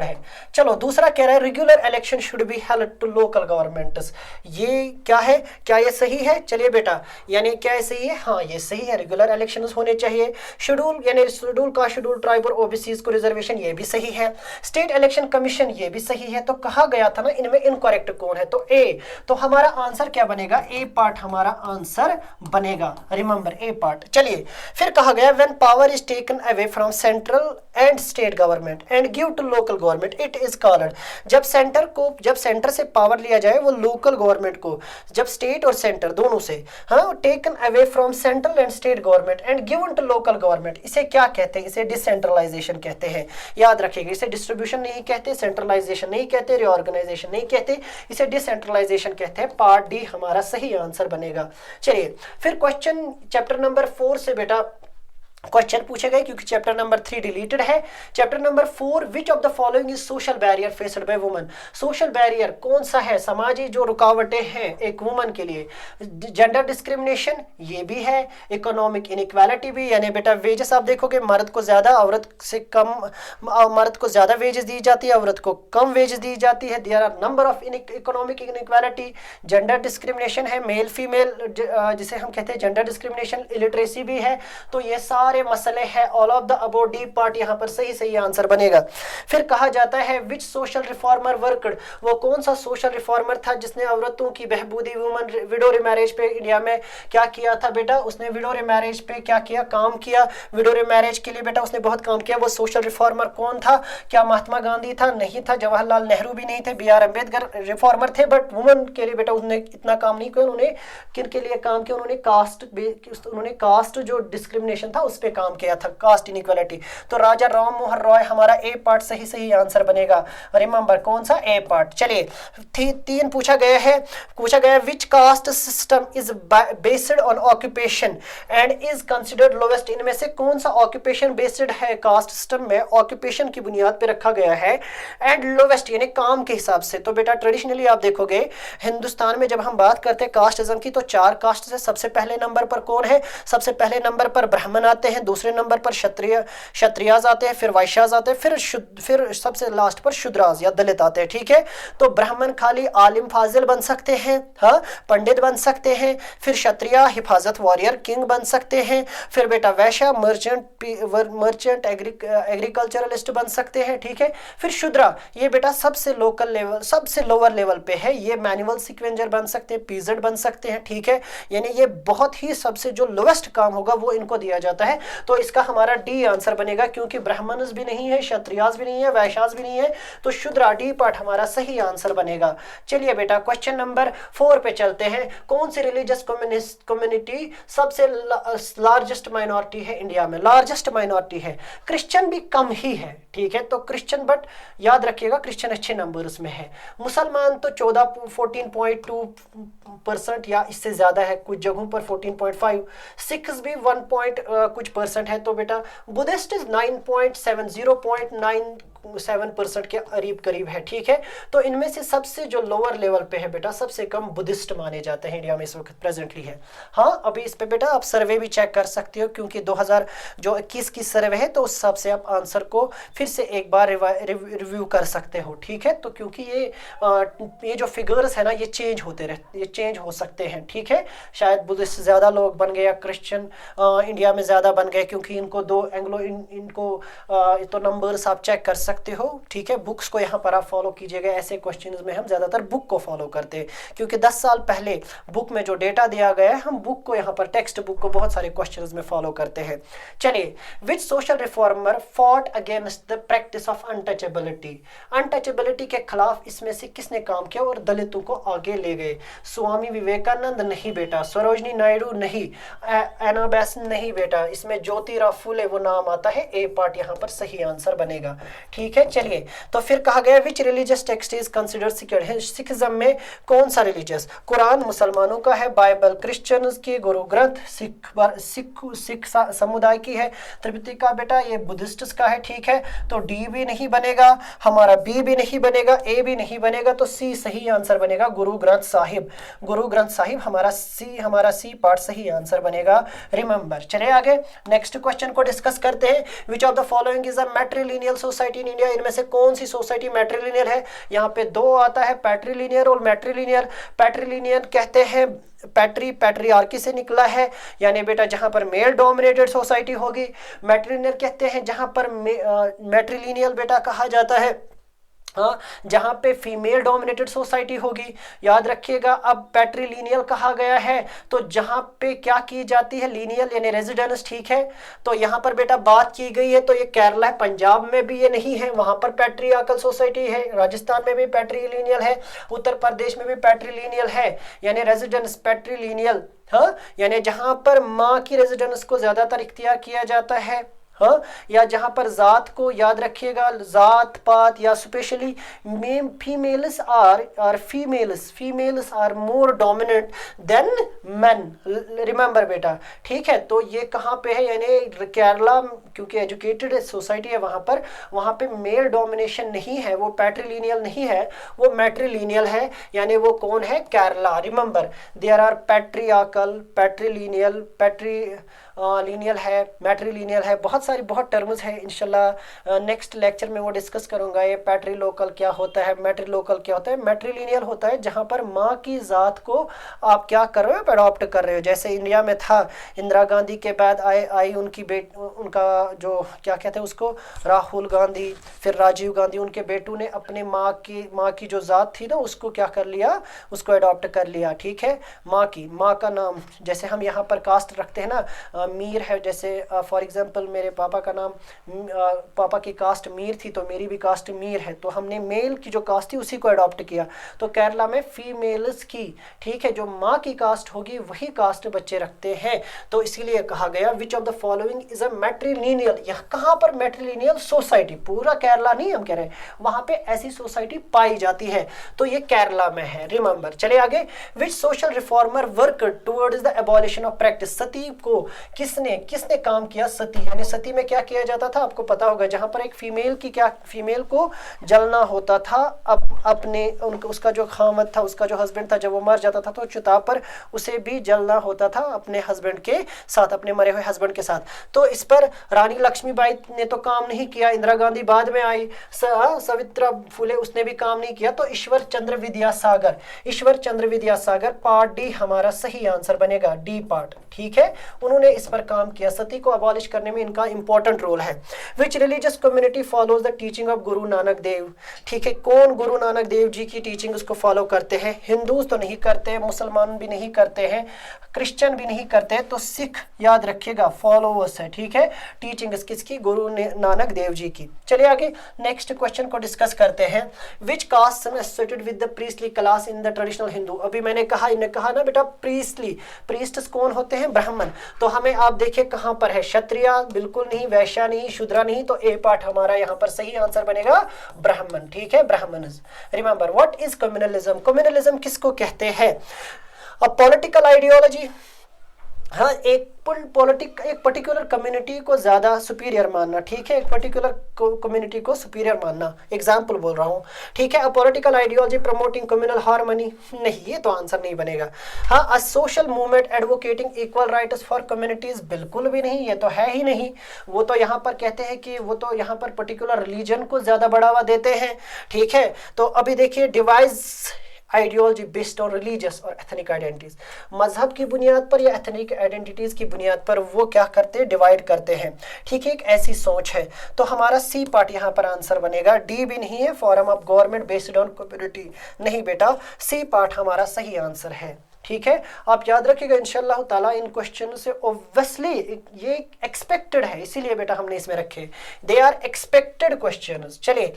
Speaker 1: है। चलो दूसरा कह रहा है regular election should be held to local governments, ये क्या है, क्या ये सही है, चलिए बेटा, यानी क्या ये सही है, हाँ ये सही है, रेगुलर इलेक्शंस होने चाहिए। शेड्यूल यानी शेड्यूल का शेड्यूल ट्राइब और ओबीसीज को रिजर्वेशन, ये भी सही है। स्टेट इलेक्शन कमीशन, ये भी सही है। तो कहा गया था ना इनमें इनकरेक्ट कौन है, तो ए, तो हमारा आंसर क्या बनेगा, ए पार्ट हमारा आंसर बनेगा, रिमेंबर ए पार्ट। चलिए फिर कहा गया when power is taken away from central and state government and give to local government it is called, जब सेंटर से पावर लिया जाए वो लोकल गवर्नमेंट को, जब स्टेट और सेंटर दोनों से, हाँ, taken away from central and state government and given to local government, इसे क्या कहते हैं, इसे डिसेंट्रलाइजेशन कहते हैं, याद रखिएगा, इसे डिस्ट्रीब्यूशन नहीं कहते, सेंट्रलाइजेशन नहीं कहते, रिऑर्गेनाइजेशन नहीं कहते, इसे डिसेंट्रलाइजेशन कहते हैं। पार्ट डी हमारा सही आंसर बनेगा। चलिए फिर क्वेश्चन चैप्टर नंबर 4 से बेटा क्वेश्चन पूछे गए क्योंकि चैप्टर नंबर 3 डिलीटेड है। Chapter number 4, which of the following is social barrier faced by women, social barrier कौन सा है, समाजी जो रुकावटें हैं एक वुमन के लिए, जेंडर डिस्क्रिमिनेशन ये भी है, इकोनॉमिक इनइक्वालिटी भी, यानी बेटा वेजेस आप देखोगे मर्द को ज्यादा औरत से कम, मर्द को ज्यादा वेजेस दी जाती है, औरत को कम वेजेस दी जाती है, there are number of economic inequality, gender discrimination है, मेल फीमेल जिसे हम कहते हैं जेंडर डिस्क्रिमिनेशन, इलिटरेसी भी है, तो ये सारे मसले हैं, all of the above D part यहां पर सही आंसर बनेगा। फिर कहा जाता है विच सोशल रिफॉर्मर वर्कड, वो कौन सा सोशल रिफॉर्मर था जिसने औरतों की बहबूदी, वुमन विडो रिमैरिज पे इंडिया में क्या किया था बेटा, उसने विडो रिमैरिज पे क्या किया, काम किया, विडो रिमैरिज के लिए बेटा उसने बहुत काम किया। वो सोशल रिफॉर्मर कौन था, क्या महात्मा गांधी था, नहीं था, जवाहरलाल नेहरू भी नहीं थे, BR अम्बेडकर रिफॉर्मर थे, बट वुमन के लिए बेटा उसने इतना काम नहीं किया। उन्होंने किन के लिए काम किया, उन्होंने कास्ट जो डिस्क्रिमिनेशन था उस पे काम किया था, कास्ट इनइक्वालिटी। तो राजा राम मोहन रॉय हमारा ए पार्ट सही आंसर बनेगा, रिमेंबर कौन सा, ए पार्ट। चलिए 3 पूछा गया which caste system is based on occupation and is considered lowest, इनमें से कौन सा ऑक्यूपेशन बेस्ड है, कास्ट सिस्टम में ऑक्यूपेशन की बुनियाद पे रखा गया है, एंड लोवेस्ट यानी काम के हिसाब से। तो बेटा ट्रेडिशनली आप देखोगे हिंदुस्तान में जब हम बात करते हैं कास्टिज्म की तो 4 कास्ट से सबसे पहले नंबर पर कौन है, सबसे पहले नंबर पर ब्राह्मण आते आते हैं, दूसरे नंबर पर क्षत्रियाज आते हैं, फिर वैश्याज आते हैं, फिर सबसे लास्ट पर शूद्राज या दलित आते हैं। ठीक है, तो ब्राह्मण खाली आलिम फाजिल बन सकते हैं, हाँ, पंडित बन सकते हैं, फिर क्षत्रिय हिफाजत वॉरियर किंग बन सकते हैं, फिर बेटा वैश्य मर्चेंट एग्रीकल्चरलिस्ट बन सकते हैं। ठीक है, फिर शूद्रा ये बेटा सबसे लोकल लेवल, सबसे लोअर लेवल पे है, ये मैनुअल सिक्वेंजर बन सकते हैं, पीजेंट बन सकते हैं। ठीक है, यानी ये बहुत ही सबसे जो लोएस्ट काम होगा वो इनको दिया जाता है। तो इसका हमारा डी आंसर बनेगा, क्योंकि ब्राह्मणस भी नहीं है, क्षत्रियास भी नहीं है, वैश्यास भी नहीं है, तो शूद्रा डी पार्ट हमारा सही आंसर बनेगा। चलिए बेटा क्वेश्चन नंबर 4 पे चलते हैं। कौन सी रिलीजियस कम्युनिटी सबसे लार्जेस्ट माइनॉरिटी है इंडिया में? लार्जेस्ट माइनॉरिटी है, क्रिश्चियन भी कम ही है। ठीक है, तो क्रिश्चियन, बट याद रखिएगा क्रिश्चियन अच्छे नंबर्स में है। मुसलमान तो 14.2% या इससे ज्यादा है, कुछ जगहों पर 14.5, सिख्स भी 1 कुछ % है, तो बेटा बुद्धिस्ट 9.7 के करीब है। ठीक है, तो इनमें से सबसे जो लोअर लेवल पे है बेटा, सबसे कम बुद्धिस्ट माने जाते हैं इंडिया में इस वक्त प्रेजेंटली है। हाँ, अभी इस पे बेटा आप सर्वे भी चेक कर सकते हो, क्योंकि 2021 की सर्वे है, तो उस हिसाब से आप आंसर को फिर से एक बार रिव्यू कर सकते हो। ठीक है, तो क्योंकि ये जो फिगर्स है ना, ये चेंज होते रहते, ये चेंज हो सकते हैं। ठीक है, शायद बुद्धिस्ट ज्यादा लोग बन गए या क्रिश्चियन इंडिया में ज्यादा बन गए, क्योंकि इनको दो एंग्लो इनको तो नंबर्स आप चेक कर सकते हो। ठीक है, बुक्स को यहाँ पर आप फॉलो कीजिएगा, ऐसे क्वेश्चंस में हम ज्यादातर बुक को फॉलो करते हैं, क्योंकि 10 साल पहले बुक में जो डेटा दिया गया है, हम बुक को यहाँ पर टेक्स्ट बुक को बहुत सारे क्वेश्चंस में फॉलो करते हैं। चलिए, which social reformer fought against the practice of untouchability? Untouchability के खिलाफ इसमें से किसने काम किया और दलितों को आगे ले गए? स्वामी विवेकानंद नहीं बेटा, सरोजनी नायडू नहीं, एना बेसेंट नहीं बेटा, इसमें ज्योतिराव फुले वो नाम आता है, ए पार्ट यहाँ पर सही आंसर बनेगा। ठीक है, चलिए, तो फिर कहा गया which religious text is considered secret है? सिखिज्म में कौन सा रिलीजियस? कुरान मुसलमानों का है, बाइबल क्रिश्चियंस की, गुरु ग्रंथ सिख समुदाय की है, त्रिपिटका बेटा ये बुद्धिस्ट का है। ठीक है, तो डी भी नहीं बनेगा हमारा, बी भी नहीं बनेगा, ए भी नहीं बनेगा, तो सी सही आंसर बनेगा, गुरु ग्रंथ साहिब। गुरु ग्रंथ साहिब हमारा सी पार्ट सही आंसर बनेगा, रिमेंबर। चलिए आगे नेक्स्ट क्वेश्चन को डिस्कस करते हैं। Which of the following is a matrilineal society in India? इनमें से कौन सी सोसाइटी मैट्रिलिनियल है? यहाँ पे दो आता है, पैट्रिलिनियर और मैट्रिलिनियर। पैट्रिलिनियर कहते हैं, पैट्रियार्की से निकला है, यानी बेटा जहां पर मेल डोमिनेटेड सोसाइटी होगी। मैट्रिलिनियर कहते हैं जहां पर मैट्रिलिनियल बेटा कहा जाता है, हाँ, जहां पे फीमेल डोमिनेटेड सोसाइटी होगी। याद रखिएगा, अब पैट्रिलिनियल कहा गया है तो जहां पे क्या की जाती है, लीनियल यानी रेजिडेंस। ठीक है, तो यहां पर बेटा बात की गई है, तो ये केरला है, पंजाब में भी ये नहीं है, वहां पर पैट्रियार्कल सोसाइटी है, राजस्थान में भी पैट्रिलिनियल है, उत्तर प्रदेश में भी पैट्रिलिनियल है, यानी रेजिडेंस पैट्रिलिनियल। हाँ, यानी जहां पर माँ की रेजिडेंस को ज्यादातर इख्तियार किया जाता है, हाँ, या जहां पर जात को याद रखिएगा, जात पात या specially females are more dominant than men, remember बेटा। ठीक है, तो ये कहाँ पे है, यानी केरला, क्योंकि एजुकेटेड सोसाइटी है, वहां पे मेल डोमिनेशन नहीं है, वो पैट्रिलिनियल नहीं है, वो मैट्रिलिनियल है, यानी वो कौन है, Kerala. Remember, there are patriarchal, patrilineal, lineal है, मैट्रिलिनियल है, बहुत टर्म्स है। इंशाल्लाह नेक्स्ट लेक्चर में वो डिस्कस करूंगा, ये पैट्रिलोकल क्या होता है, मैट्रिलोकल क्या होता है। मैट्रिलिनियल होता है जहां पर माँ की जात को आप क्या कर रहे हो, अडॉप्ट कर रहे हो। जैसे इंडिया में था, इंदिरा गांधी के बाद आई उनका जो क्या कहते हैं उसको, राहुल गांधी, फिर राजीव गांधी, उनके बेटू ने अपने माँ की जो जात थी ना, उसको क्या कर लिया, उसको अडॉप्ट कर लिया। ठीक है, माँ का नाम, जैसे हम यहाँ पर कास्ट रखते हैं ना, मीर है, जैसे फॉर एग्जांपल मेरे पापा का नाम, पापा की कास्ट मीर थी, तो मेरी भी कास्ट मीर है, तो हमने मेल की जो कास्ट थी उसी को अडॉप्ट किया। तो केरला में फीमेल्स की, ठीक है, जो माँ की कास्ट होगी वही कास्ट बच्चे रखते हैं, तो इसीलिए कहा गया which of the following is a matrilineal. यहाँ कहाँ पर मैट्रिलिनियल सोसाइटी, पूरा केरला नहीं हम कह रहे, वहां पे ऐसी सोसाइटी पाई जाती है, तो ये केरला में है, रिमेंबर। चले आगे, which social reformer work towards the abolition of practice? Sati को किसने किसने काम किया? सती। यानी सती में क्या किया जाता था आपको पता होगा, जहां पर एक फीमेल की क्या, फीमेल को जलना होता था अपने उसका जो खामद था, उसका जो हस्बैंड था, जब वो मर जाता था तो चिता पर उसे भी जलना होता था अपने हस्बैंड के साथ, अपने मरे हुए हस्बैंड के साथ। तो इस पर रानी लक्ष्मीबाई ने तो काम नहीं किया, इंदिरा गांधी बाद में आई, सवित्रा फुले उसने भी काम नहीं किया। तो ईश्वर चंद्र विद्यासागर, ईश्वर चंद्र विद्यासागर, पार्ट डी हमारा सही आंसर बनेगा, डी पार्ट। ठीक है, उन्होंने इस पर काम किया, सती को अबॉलिश करने में इनका इंपॉर्टेंट रोल है। Which religious community follows the teaching of Guru Nanak देव? ठीक है, कौन गुरु नानक देव जी की टीचिंग उसको फॉलो करते हैं? हिंदूज तो नहीं करते हैं, मुसलमान भी नहीं करते हैं, क्रिश्चियन भी नहीं करते हैं, तो सिख याद रखिएगा फॉलोवर्स है। ठीक है, टीचिंग किसकी? गुरु नानक देव जी की। चलिए आगे नेक्स्ट क्वेश्चन को डिस्कस करते हैं। Which caste associated with the priestly class in the traditional Hindu? अभी मैंने कहा, इन्हें कहा ना बेटा प्रीस्टली, प्रीस्ट्स कौन होते हैं? ब्राह्मण। तो हमें आप देखिए कहां पर है, क्षत्रिय बिल्कुल नहीं, वैश्य नहीं, शूद्र नहीं, तो ए पार्ट हमारा यहां पर सही आंसर बनेगा ब्राह्मण। ठीक है, ब्राह्मण। Remember what is communalism? Communalism किसको कहते हैं? अब पॉलिटिकल आइडियोलॉजी, हाँ, एक पर्टिकुलर कम्युनिटी को ज्यादा सुपीरियर मानना। ठीक है, एक पर्टिकुलर कम्युनिटी को सुपीरियर मानना, एग्जाम्पल बोल रहा हूँ। ठीक है, a political ideology promoting communal harmony, नहीं, ये तो आंसर नहीं बनेगा। हाँ, a social movement advocating equal rights for communities, बिल्कुल भी नहीं, ये तो है ही नहीं। वो तो यहाँ पर कहते हैं कि वो तो यहाँ पर पर्टिकुलर रिलीजन को ज्यादा बढ़ावा देते हैं। ठीक है, तो अभी देखिए device ideology based on religious और एथनिक आइडेंटिटीज, मजहब की बुनियाद पर या एथनिक आइडेंटिटीज की बुनियाद पर वो क्या करते हैं? डिवाइड करते हैं। ठीक है, एक ऐसी सोच है। तो हमारा सी पार्ट यहाँ पर आंसर बनेगा, डी भी नहीं है, form of government based on community, नहीं बेटा, सी पार्ट हमारा सही आंसर है। ठीक है, आप याद रखिएगा इंशाल्लाह ताला इन क्वेश्चन से ऑब्वियसली ये एक्सपेक्टेड है, इसीलिए बेटा हमने इसमें रखे, दे आर एक्सपेक्टेड क्वेश्चंस। चलिए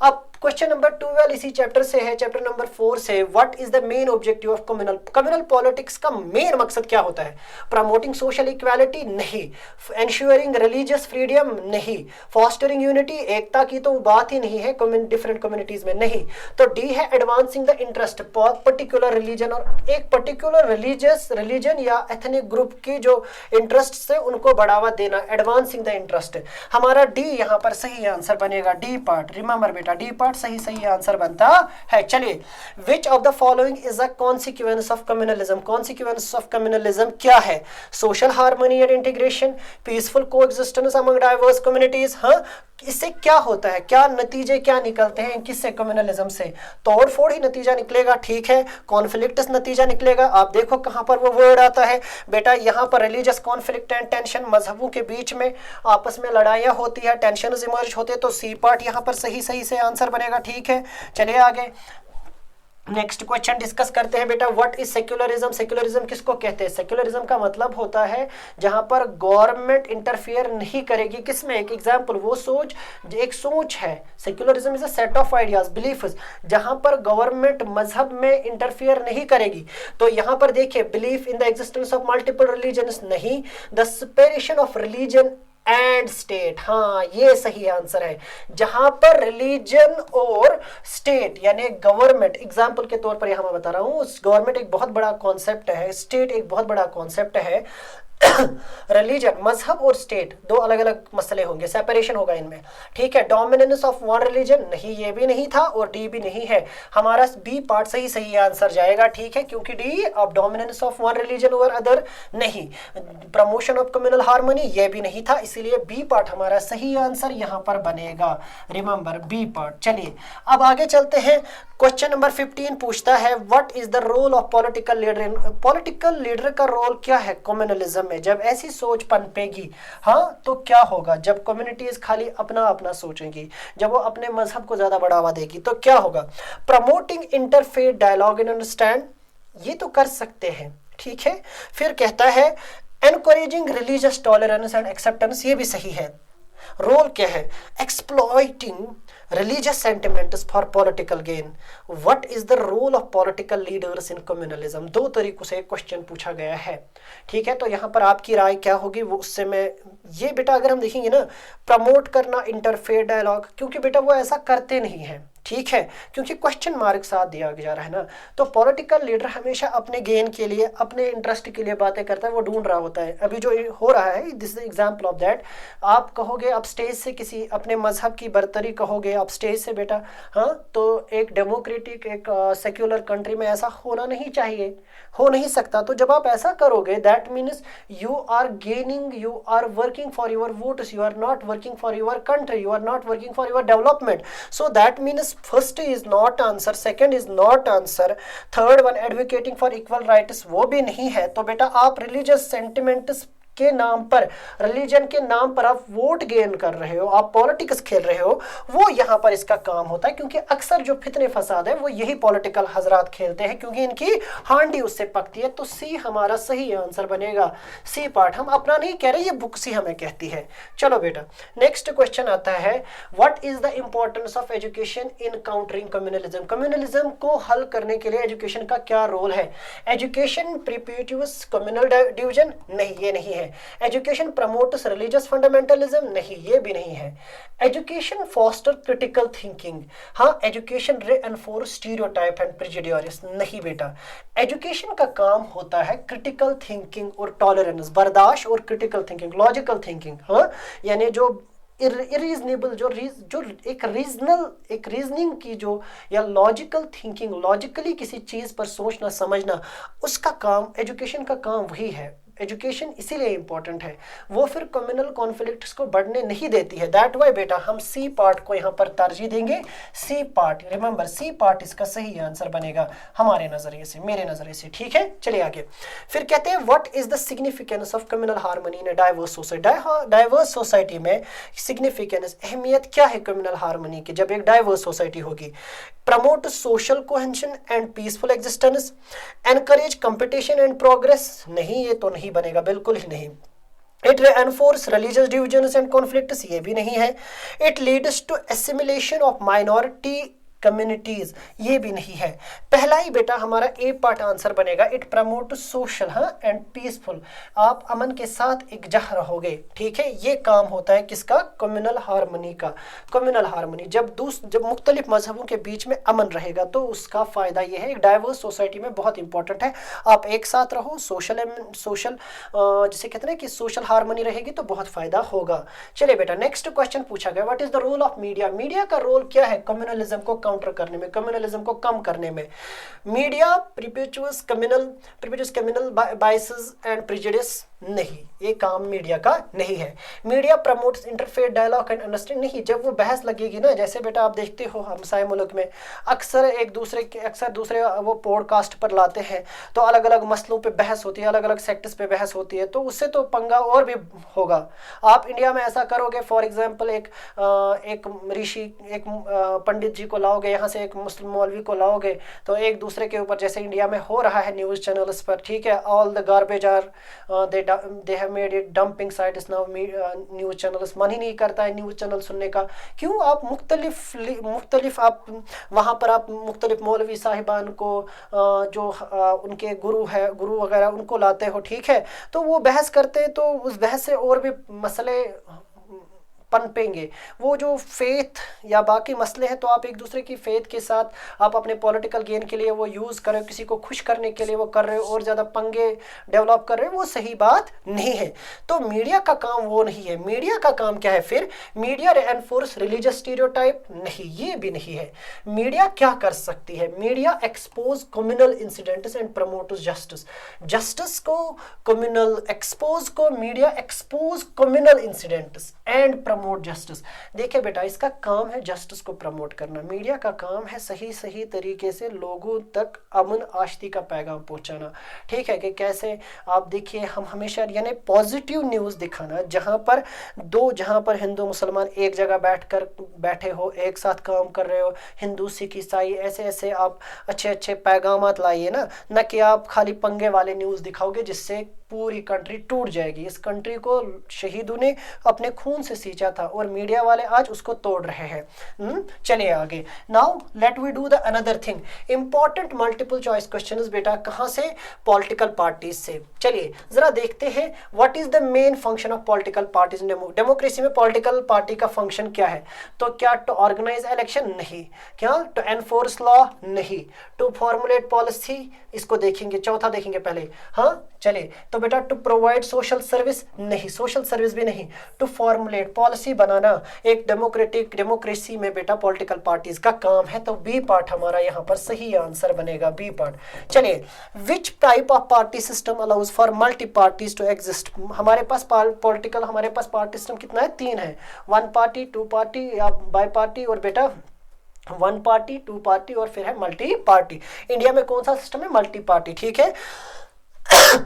Speaker 1: अब क्वेश्चन नंबर 12 इसी चैप्टर से है, चैप्टर नंबर 4 से। What is the main objective of communal politics? का मेन मकसद क्या होता है? प्रमोटिंग सोशल इक्वालिटी, नहीं। एंश्योरिंग रिलीजियस फ्रीडम, नहीं। फॉस्टरिंग यूनिटी, एकता की तो बात ही नहीं है डिफरेंट कम्युनिटीज में, नहीं। तो डी है advancing the interest particular religion, और एक पर्टिकुलर रिलीजन या एथनिक ग्रुप की जो इंटरेस्ट से उनको बढ़ावा देना, एडवांसिंग द इंटरेस्ट। हमारा डी यहाँ पर सही आंसर बनेगा, डी पार्ट। रिमेंबर बेटा, डी पार्ट सही आंसर बनता है। चलिए, विच of the following is a consequence of communalism? Consequence of communalism क्या है? Social harmony and integration, peaceful coexistence among diverse communities. हाँ, इससे क्या होता है, क्या नतीजे क्या निकलते हैं किससे? कम्युनलिज्म से तोड़ फोड़ ही नतीजा निकलेगा। ठीक है, कॉन्फ्लिक्ट नतीजा निकलेगा। आप देखो कहां पर वो वर्ड आता है बेटा, यहां पर रिलीजियस कॉन्फ्लिक्ट एंड टेंशन, मजहबों के बीच में आपस में लड़ाइयां होती है, टेंशन इमर्ज होते हैं, तो सी पार्ट यहां पर सही से आंसर बनेगा। ठीक है, चलिए आगे नेक्स्ट क्वेश्चन डिस्कस करते हैं बेटा। What is secularism? सेक्युलरिज्म किसको कहते हैं? सेक्युलरिज्म का मतलब होता है जहां पर गवर्नमेंट इंटरफियर नहीं करेगी। किसमें? एक एग्जांपल, वो सोच, एक सोच है। Secularism is a set of ideas, beliefs, जहां पर गवर्नमेंट मजहब में इंटरफियर नहीं करेगी। तो यहां पर देखिए, belief in the existence of multiple religions, नहीं। The separation of religion and state, हाँ ये सही आंसर है। जहां पर रिलीजन और स्टेट यानी गवर्नमेंट, एग्जांपल के तौर पर यहां मैं बता रहा हूं, गवर्नमेंट एक बहुत बड़ा कॉन्सेप्ट है, स्टेट एक बहुत बड़ा कॉन्सेप्ट है। रिलीजन, मजहब और स्टेट दो अलग अलग मसले होंगे, सेपरेशन होगा इनमें। ठीक है, डोमिनेंस ऑफ वन रिलीजन, नहीं, ये भी नहीं था और डी भी नहीं है। हमारा बी पार्ट सही आंसर जाएगा। ठीक है, क्योंकि डी अब डोमिनेंस ऑफ वन रिलीजन और अदर, नहीं। प्रमोशन ऑफ कम्युनल हार्मनी, ये भी नहीं था, इसीलिए बी पार्ट हमारा सही आंसर यहां पर बनेगा। Remember B part. चलिए अब आगे चलते हैं। क्वेश्चन नंबर 15 पूछता है, what is the role of political leader? Political leader का रोल क्या है कम्युनलिज्म में? जब ऐसी सोच पनपेगी, हाँ, तो क्या होगा? जब कम्युनिटीज खाली अपना सोचेंगी, जब वो अपने मजहब को ज्यादा बढ़ावा देगी, तो क्या होगा? Promoting interfaith dialogue and understand, ये तो कर सकते हैं। ठीक है, फिर कहता है encouraging religious tolerance and acceptance, ये भी सही है। रोल क्या है? Exploiting religious sentiments for political gain. What is the role of political leaders in communalism? दो तरीकों से क्वेश्चन पूछा गया है। ठीक है, तो यहाँ पर आपकी राय क्या होगी वो उससे मैं, ये बेटा अगर हम देखेंगे ना, प्रमोट करना इंटरफेथ डायलॉग, क्योंकि बेटा वो ऐसा करते नहीं है। ठीक है, क्योंकि क्वेश्चन मार्क साथ दिया जा रहा है ना। तो पॉलिटिकल लीडर हमेशा अपने गेन के लिए, अपने इंटरेस्ट के लिए बातें करता है, वो ढूंढ रहा होता है। अभी जो हो रहा है, this is example of that. आप कहोगे, आप स्टेज से किसी अपने मजहब की बरतरी कहोगे आप स्टेज से, बेटा हाँ, तो एक डेमोक्रेटिक, एक सेक्युलर कंट्री में ऐसा होना नहीं चाहिए, हो नहीं सकता। तो जब आप ऐसा करोगे, that means you are gaining, you are working for your votes, you are not working for your country, you are not working for your development. So that means first is not answer, second is not answer, third one advocating for equal rights वो भी नहीं है। तो बेटा आप religious sentiments के नाम पर, रिलीजन के नाम पर आप वोट गेन कर रहे हो, आप पॉलिटिक्स खेल रहे हो, वो यहाँ पर इसका काम होता है। क्योंकि अक्सर जो फितने फसाद है वो यही पॉलिटिकल हजरात खेलते हैं, क्योंकि इनकी हांडी उससे पकती है। तो सी हमारा सही आंसर बनेगा, सी पार्ट। हम अपना नहीं कह रहे, ये बुक सी हमें कहती है। चलो बेटा, नेक्स्ट क्वेश्चन आता है, what is the importance of education in countering communalism. Communalism को हल करने के लिए एजुकेशन का क्या रोल है। एजुकेशन प्रिपेटिव्स कम्युनल डिवीजन, नहीं ये नहीं है। एजुकेशन प्रमोट्स रिलीजियस फंडामेंटलिज्म, नहीं ये भी नहीं है। एजुकेशन फॉस्टर क्रिटिकल थिंकिंग, हाँ। Education reinforce stereotype and prejudice, नहीं बेटा। एजुकेशन का काम होता है क्रिटिकल थिंकिंग और टॉलरेंस, बर्दाश्त और क्रिटिकल थिंकिंग, लॉजिकल थिंकिंग, हाँ। यानी जो इरीजनेबल, जो एक रीजनिंग की जो, या लॉजिकल थिंकिंग, लॉजिकली किसी चीज पर सोचना समझना, उसका काम, एजुकेशन का काम वही है। एजुकेशन इसीलिए इंपॉर्टेंट है, वो फिर कम्युनल कॉन्फ्लिक्ट्स को बढ़ने नहीं देती है। दैट वाई बेटा हम सी पार्ट को यहाँ पर तरजीह देंगे। C part, remember C part इसका सही आंसर बनेगा हमारे नजरिए से, मेरे नजरिए से, ठीक है। चलिए आगे, फिर कहते हैं what is the significance of communal harmony in a diverse society. Diverse society में सिग्निफिकेंस, अहमियत क्या है कम्युनल हार्मनी की जब एक डाइवर्स सोसाइटी होगी। Promote social cohesion and peaceful existence, encourage competition and progress, नहीं ये तो नहीं बनेगा, बिल्कुल ही नहीं। It enforce religious divisions and conflicts, ये भी नहीं है। It leads to assimilation of minority communities, ये भी नहीं है। पहला ही बेटा हमारा ए पार्ट आंसर बनेगा। इट प्रमोट सोशल, हाँ, एंड पीसफुल, आप अमन के साथ एकजह रहोगे, ठीक है। ये काम होता है किसका, कम्युनल हार्मनी का। कम्युनल हार्मनी जब मुख्तलिफ मजहबों के बीच में अमन रहेगा तो उसका फायदा ये है, एक डाइवर्स सोसाइटी में बहुत इंपॉर्टेंट है। आप एक साथ रहो, सोशल जिसे कहते हैं कि सोशल हार्मनी रहेगी तो बहुत फायदा होगा। चलिए बेटा, नेक्स्ट क्वेश्चन पूछा गया, what is the role of media. Media का रोल क्या है कम्युनलिज्म को काउंटर करने में, कम्युनलिज्म को कम करने में। Media perpetuates communal biases and prejudice, नहीं ये काम मीडिया का नहीं है। Media promotes interfaith dialogue and understanding, नहीं। जब वो बहस लगेगी ना, जैसे बेटा आप देखते हो हमसाए मुल्क में अक्सर दूसरे वो पॉडकास्ट पर लाते हैं, तो अलग अलग मसलों पे बहस होती है, अलग अलग सेक्टर्स पे बहस होती है, तो उससे तो पंगा और भी होगा। आप इंडिया में ऐसा करोगे, फॉर एग्जांपल एक ऋषि, एक पंडित जी को लाओगे, यहाँ से एक मुस्लिम मौलवी को लाओगे, तो एक दूसरे के ऊपर, जैसे इंडिया में हो रहा है न्यूज़ चैनल्स पर, ठीक है, all the garbage are they have made it dumping sites now, news channels, मन ही नहीं करता है न्यूज़ चैनल सुनने का। क्यों, आप मुख्तलिफ आप वहाँ पर आप मुख्तलिफ मौलवी साहिबान को, जो उनके गुरु वगैरह उनको लाते हो, ठीक है, तो वो बहस करते हैं, तो उस बहस से और भी मसले पनपेंगे। वो जो फेथ या बाकी मसले हैं, तो आप एक दूसरे की फेथ के साथ आप अपने पॉलिटिकल गेन के लिए वो यूज़ कर रहे हो, किसी को खुश करने के लिए वो कर रहे हो, और ज़्यादा पंगे डेवलप कर रहे हो, वो सही बात नहीं है। तो मीडिया का काम वो नहीं है। मीडिया का काम क्या है फिर, मीडिया एनफोर्स रिलीजियस स्टीरियोटाइप, नहीं ये भी नहीं है। मीडिया क्या कर सकती है, media expose communal incidents and promote justice. Justice को, कम्युनल एक्सपोज को media expose communal incidents and promote justice. देखिए बेटा, इसका काम है जस्टिस को प्रमोट करना। मीडिया का काम है सही तरीके से लोगों तक अमन आश्ती का पैगाम पहुंचाना, ठीक है। कि कैसे आप देखिए, हम हमेशा यानी पॉजिटिव न्यूज़ दिखाना, जहां पर हिंदू मुसलमान एक जगह बैठे हो, एक साथ काम कर रहे हो, हिंदू सिख ईसाई, ऐसे आप अच्छे पैगाम लाइए ना कि आप खाली पंगे वाले न्यूज़ दिखाओगे जिससे पूरी कंट्री टूट जाएगी। इस कंट्री को शहीदों ने अपने खून से सींचा था और मीडिया वाले आज उसको तोड़ रहे हैं। चलिए आगे। Now let we do the another thing, important multiple choice questions बेटा कहाँ से, पॉलिटिकल पार्टीज से। चलिए जरा देखते हैं what is the main function of political parties in democracy में। पॉलिटिकल पार्टी का फंक्शन क्या है? तो क्या टू ऑर्गेनाइज इलेक्शन? नहीं। क्या टू एनफोर्स लॉ? नहीं। टू फॉर्मुलेट पॉलिसी, इसको देखेंगे, चौथा देखेंगे पहले। हाँ चलिए, तो बेटा टू प्रोवाइड सोशल सर्विस? नहीं, सोशल सर्विस भी नहीं। टू फॉर्मुलेट पॉलिसी बनाना एक डेमोक्रेसी में बेटा पॉलिटिकल पार्टीज का काम है। तो बी पार्ट हमारा यहाँ पर सही आंसर बनेगा, बी पार्ट। चलिए, which type of party system allows for multi parties to exist? हमारे पास पार्टी सिस्टम कितना है? 3 है। 1 पार्टी, 2 पार्टी या बाई पार्टी, और बेटा 1 पार्टी, 2 पार्टी और फिर है मल्टी पार्टी। इंडिया में कौन सा सिस्टम है? Multi party. ठीक है,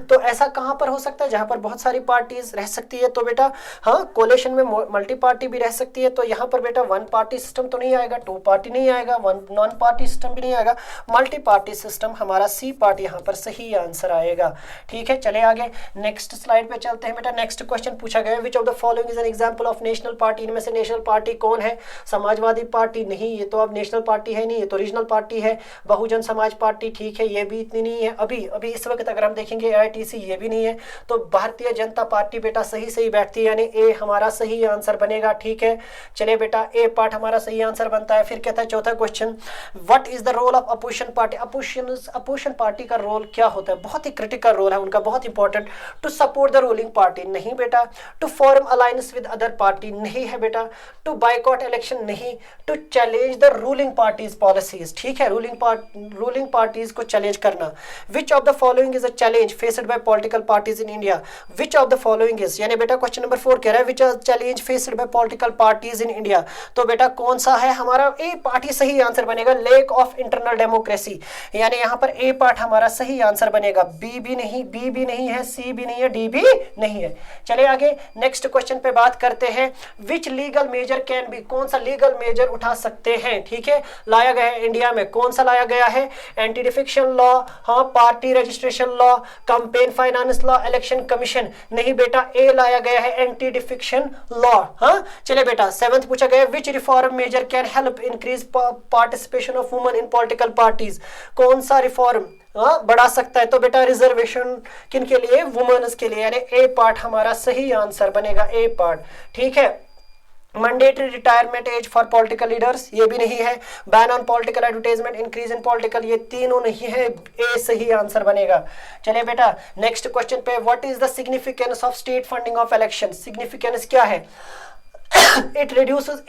Speaker 1: तो ऐसा कहां पर हो सकता है? जहां पर बहुत सारी पार्टीज रह सकती है। तो बेटा हाँ, कोलेशन में मल्टी पार्टी भी रह सकती है। तो यहाँ पर बेटा 1 पार्टी सिस्टम तो नहीं आएगा, 2 पार्टी नहीं आएगा, 1 नॉन पार्टी सिस्टम भी नहीं आएगा, मल्टी पार्टी सिस्टम हमारा सी पार्ट यहाँ पर सही आंसर आएगा। ठीक है, चले आगे नेक्स्ट स्लाइड पे चलते हैं बेटा। नेक्स्ट क्वेश्चन पूछा गया, which of the following is an example of national party? इनमें से नेशनल पार्टी कौन है? समाजवादी पार्टी? नहीं, ये तो अब नेशनल पार्टी है नहीं, ये तो रीजनल पार्टी है। बहुजन समाज पार्टी? ठीक है, ये भी इतनी नहीं है। अभी इस वक्त अगर हम देखेंगे AITC, ये भी नहीं है। तो भारतीय जनता पार्टी बेटा सही बैठती है, यानी ए हमारा सही आंसर बनेगा। ठीक है, चलिए बेटा ए पार्ट हमारा सही आंसर बनता है। फिर कहता है चौथा question, what is the role of opposition party? Opposition party का रोल क्या होता है? बहुत ही क्रिटिकल रोल है उनका, बहुत important. To support the ruling party? नहीं बेटा। To form alliance with other party? नहीं है बेटा। To boycott election? नहीं। To challenge the ruling parties policies? ठीक है, रूलिंग पार्टीज को चैलेंज करना। Which of the following is a challenge faced by political parties in India? Which of the following is, यानी बेटा क्वेश्चन नंबर 4 कह रहा है which are challenge faced by political parties in India. तो बेटा कौन सा है हमारा? ए पार्टी सही आंसर बनेगा। लैक ऑफ इंटरनल डेमोक्रेसी, यानी यहाँ पर ए पार्ट हमारा सही आंसर बनेगा। बी भी नहीं है, सी भी नहीं है, डी भी नहीं है। चलिए आगे नेक्स्ट क्वेश्चन पे बात करते हैं। विच लीगल मेजर कैन बी? कौन सा लीगल मेजर उठा सकते हैं? ठीक है, लाया गया है इंडिया में। कौन सा लाया गया है? एंटी डिफेक्शन लॉ, हाँ, party registration law, campaign finance law, election commission? नहीं बेटा, ए लाया गया है एंटी डिफेक्शन लॉ। हाँ चलिए बेटा 7th पूछा गया, which reform measure can help increase participation of women in political parties? कौन सा रिफॉर्म बढ़ा सकता है? तो बेटा रिजर्वेशन किन के लिए? वुमेन्स के लिए, यानी ए पार्ट हमारा सही आंसर बनेगा, ए पार्ट। ठीक है, mandatory retirement age for political leaders? ये भी नहीं है। Ban on political advertisement, increase in political? ये तीनों नहीं है, ए सही आंसर बनेगा। चलिए बेटा नेक्स्ट क्वेश्चन पे, what is the significance of state funding of election? Significance क्या है? It reduces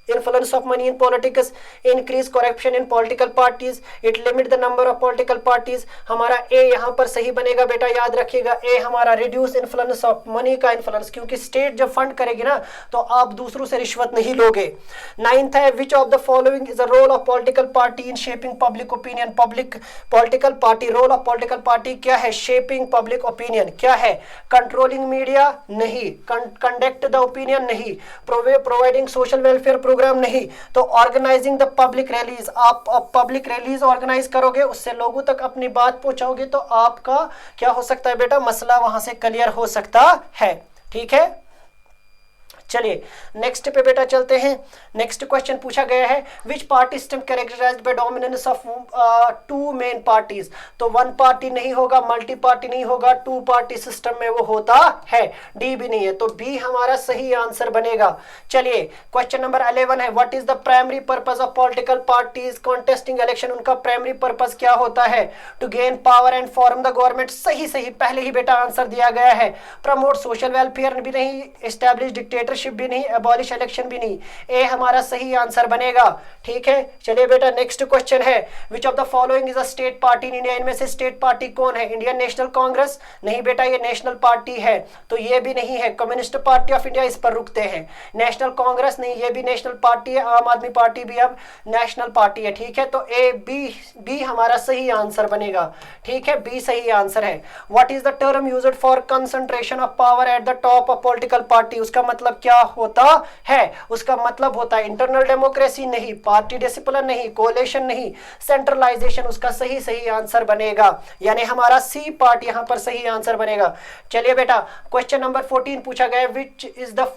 Speaker 1: influence of money in politics, increase corruption in political parties, it limit the number of political parties। हमारा ए यहाँ पर सही बनेगा बेटा, याद रखिएगा। ए हमारा रिड्यूस इन्फ्लुएंस ऑफ मनी का इन्फ्लुएंस, क्योंकि स्टेट जब फंड करेगी ना तो आप दूसरों से रिश्वत नहीं लोगे। 9th है, which of the following is the role of political party in shaping public opinion? Political party, role of political party क्या है? Shaping public opinion. क्या है? Controlling media? नहीं। Conduct the opinion? नहीं। Providing social welfare program? नहीं। तो organizing the public rallies, आप public rallies organize करोगे, उससे लोगों तक अपनी बात पहुंचाओगे, तो आपका क्या हो सकता है बेटा? मसला वहां से क्लियर हो सकता है। ठीक है, चलिए नेक्स्ट पे बेटा चलते हैं। नेक्स्ट क्वेश्चन पूछा गया है, which party system characterised by dominance of 2 main parties? तो 1 पार्टी नहीं होगा, मल्टी पार्टी नहीं होगा, 2 पार्टी सिस्टम में वो होता है। डी भी नहीं है, तो बी हमारा सही आंसर बनेगा। चलिए क्वेश्चन नंबर 11 है, what is the primary purpose of political parties contesting election? उनका प्राइमरी पर्पस क्या होता है? To gain power and form the government? सही पहले ही बेटा आंसर दिया गया है। प्रमोट सोशल वेलफेयर भी नहीं, एस्टैब्लिश डिक्टेटरशिप भी नहीं, एबॉलिश इलेक्शन भी नहीं। ए हमारा सही आंसर बनेगा। ठीक है, चलिए बेटा नेक्स्ट क्वेश्चन है, which of the following is a state party in India? इनमें से स्टेट पार्टी कौन है? Indian national Congress? नहीं बेटा, ये नेशनल पार्टी है, तो ये भी नहीं है। कम्युनिस्ट पार्टी ऑफ इंडिया, इस पर रुकते हैं। नेशनल कांग्रेस नहीं, ये भी नेशनल पार्टी है। आम आदमी पार्टी भी अब नेशनल पार्टी है। ठीक है, तो ए बी हमारा सही आंसर बनेगा। ठीक है, बी सही आंसर है। What is the term used for concentration of power at the top of political party? उसका मतलब क्या क्या होता है? उसका मतलब होता है इंटरनल डेमोक्रेसी नहीं, पार्टी डिसिप्लिन नहीं, कोलेशन नहीं, सेंट्रलाइजेशन उसका सही आंसर बनेगा, यानी हमारा सी पार्ट यहां पर सही आंसर बनेगा। चलिए बेटा, क्वेश्चन नंबर 14 पूछा गया,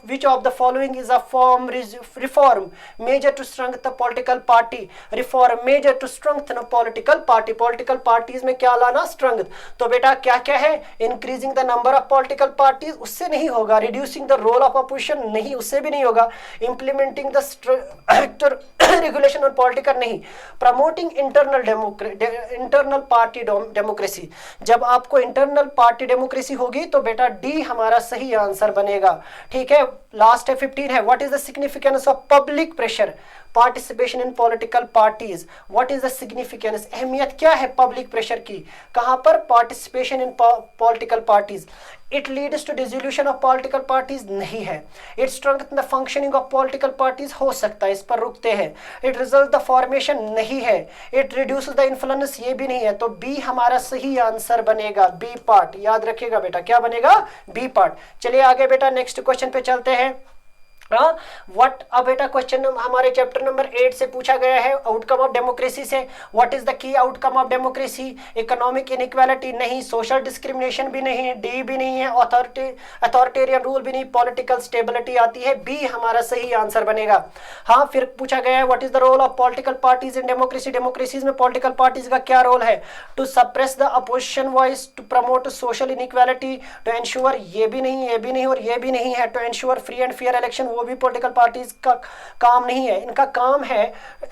Speaker 1: which of the following is a form reform measure to strengthen political party? Reform measure to strengthen political party, political parties में क्या लाना? स्ट्रेंथ। तो बेटा क्या क्या है? Increasing the number of political parties, उससे नहीं होगा। Reducing the role of opposition, नहीं, उससे भी नहीं होगा। Implementing the regulation on political, नहीं। प्रमोटिंग इंटरनल पार्टी डेमोक्रेसी, जब आपको इंटरनल पार्टी डेमोक्रेसी होगी तो बेटा डी हमारा सही आंसर बनेगा। ठीक है, लास्ट है 15 है, what is the significance of public pressure participation in political parties? What is the significance, अहमियत क्या है पब्लिक प्रेशर की? कहां पर? Participation in political parties. It leads to dissolution of political parties, नहीं है। It strengthen the functioning of political parties, हो सकता है, इस पर रुकते हैं। इट रिजल्ट द फॉर्मेशन, नहीं है। इट रिड्यूसेस द इन्फ्लुएंस, ये भी नहीं है। तो बी हमारा सही आंसर बनेगा, बी पार्ट, याद रखिएगा बेटा, क्या बनेगा? B part. चलिए आगे बेटा नेक्स्ट क्वेश्चन पे चलते हैं। व्हाट, अब बेटा क्वेश्चन हमारे चैप्टर नंबर 8 से पूछा गया है, आउटकम ऑफ डेमोक्रेसी से। What is the key outcome of democracy? Economic inequality, नहीं। सोशल डिस्क्रिमिनेशन भी नहीं, डी भी नहीं है। अथॉरिटेरियन रूल भी नहीं। पॉलिटिकल स्टेबिलिटी आती है, बी हमारा सही आंसर बनेगा। हाँ, फिर पूछा गया है what is the role of political parties in democracy? Democracies में पॉलिटिकल पार्टीज का क्या रोल है? To suppress the opposition voice, to promote social inequality, to ensure, ये भी नहीं, ये भी नहीं और ये भी नहीं है। To ensure free and fair election, वो भी पॉलिटिकल पार्टीज का काम नहीं है। इनका काम है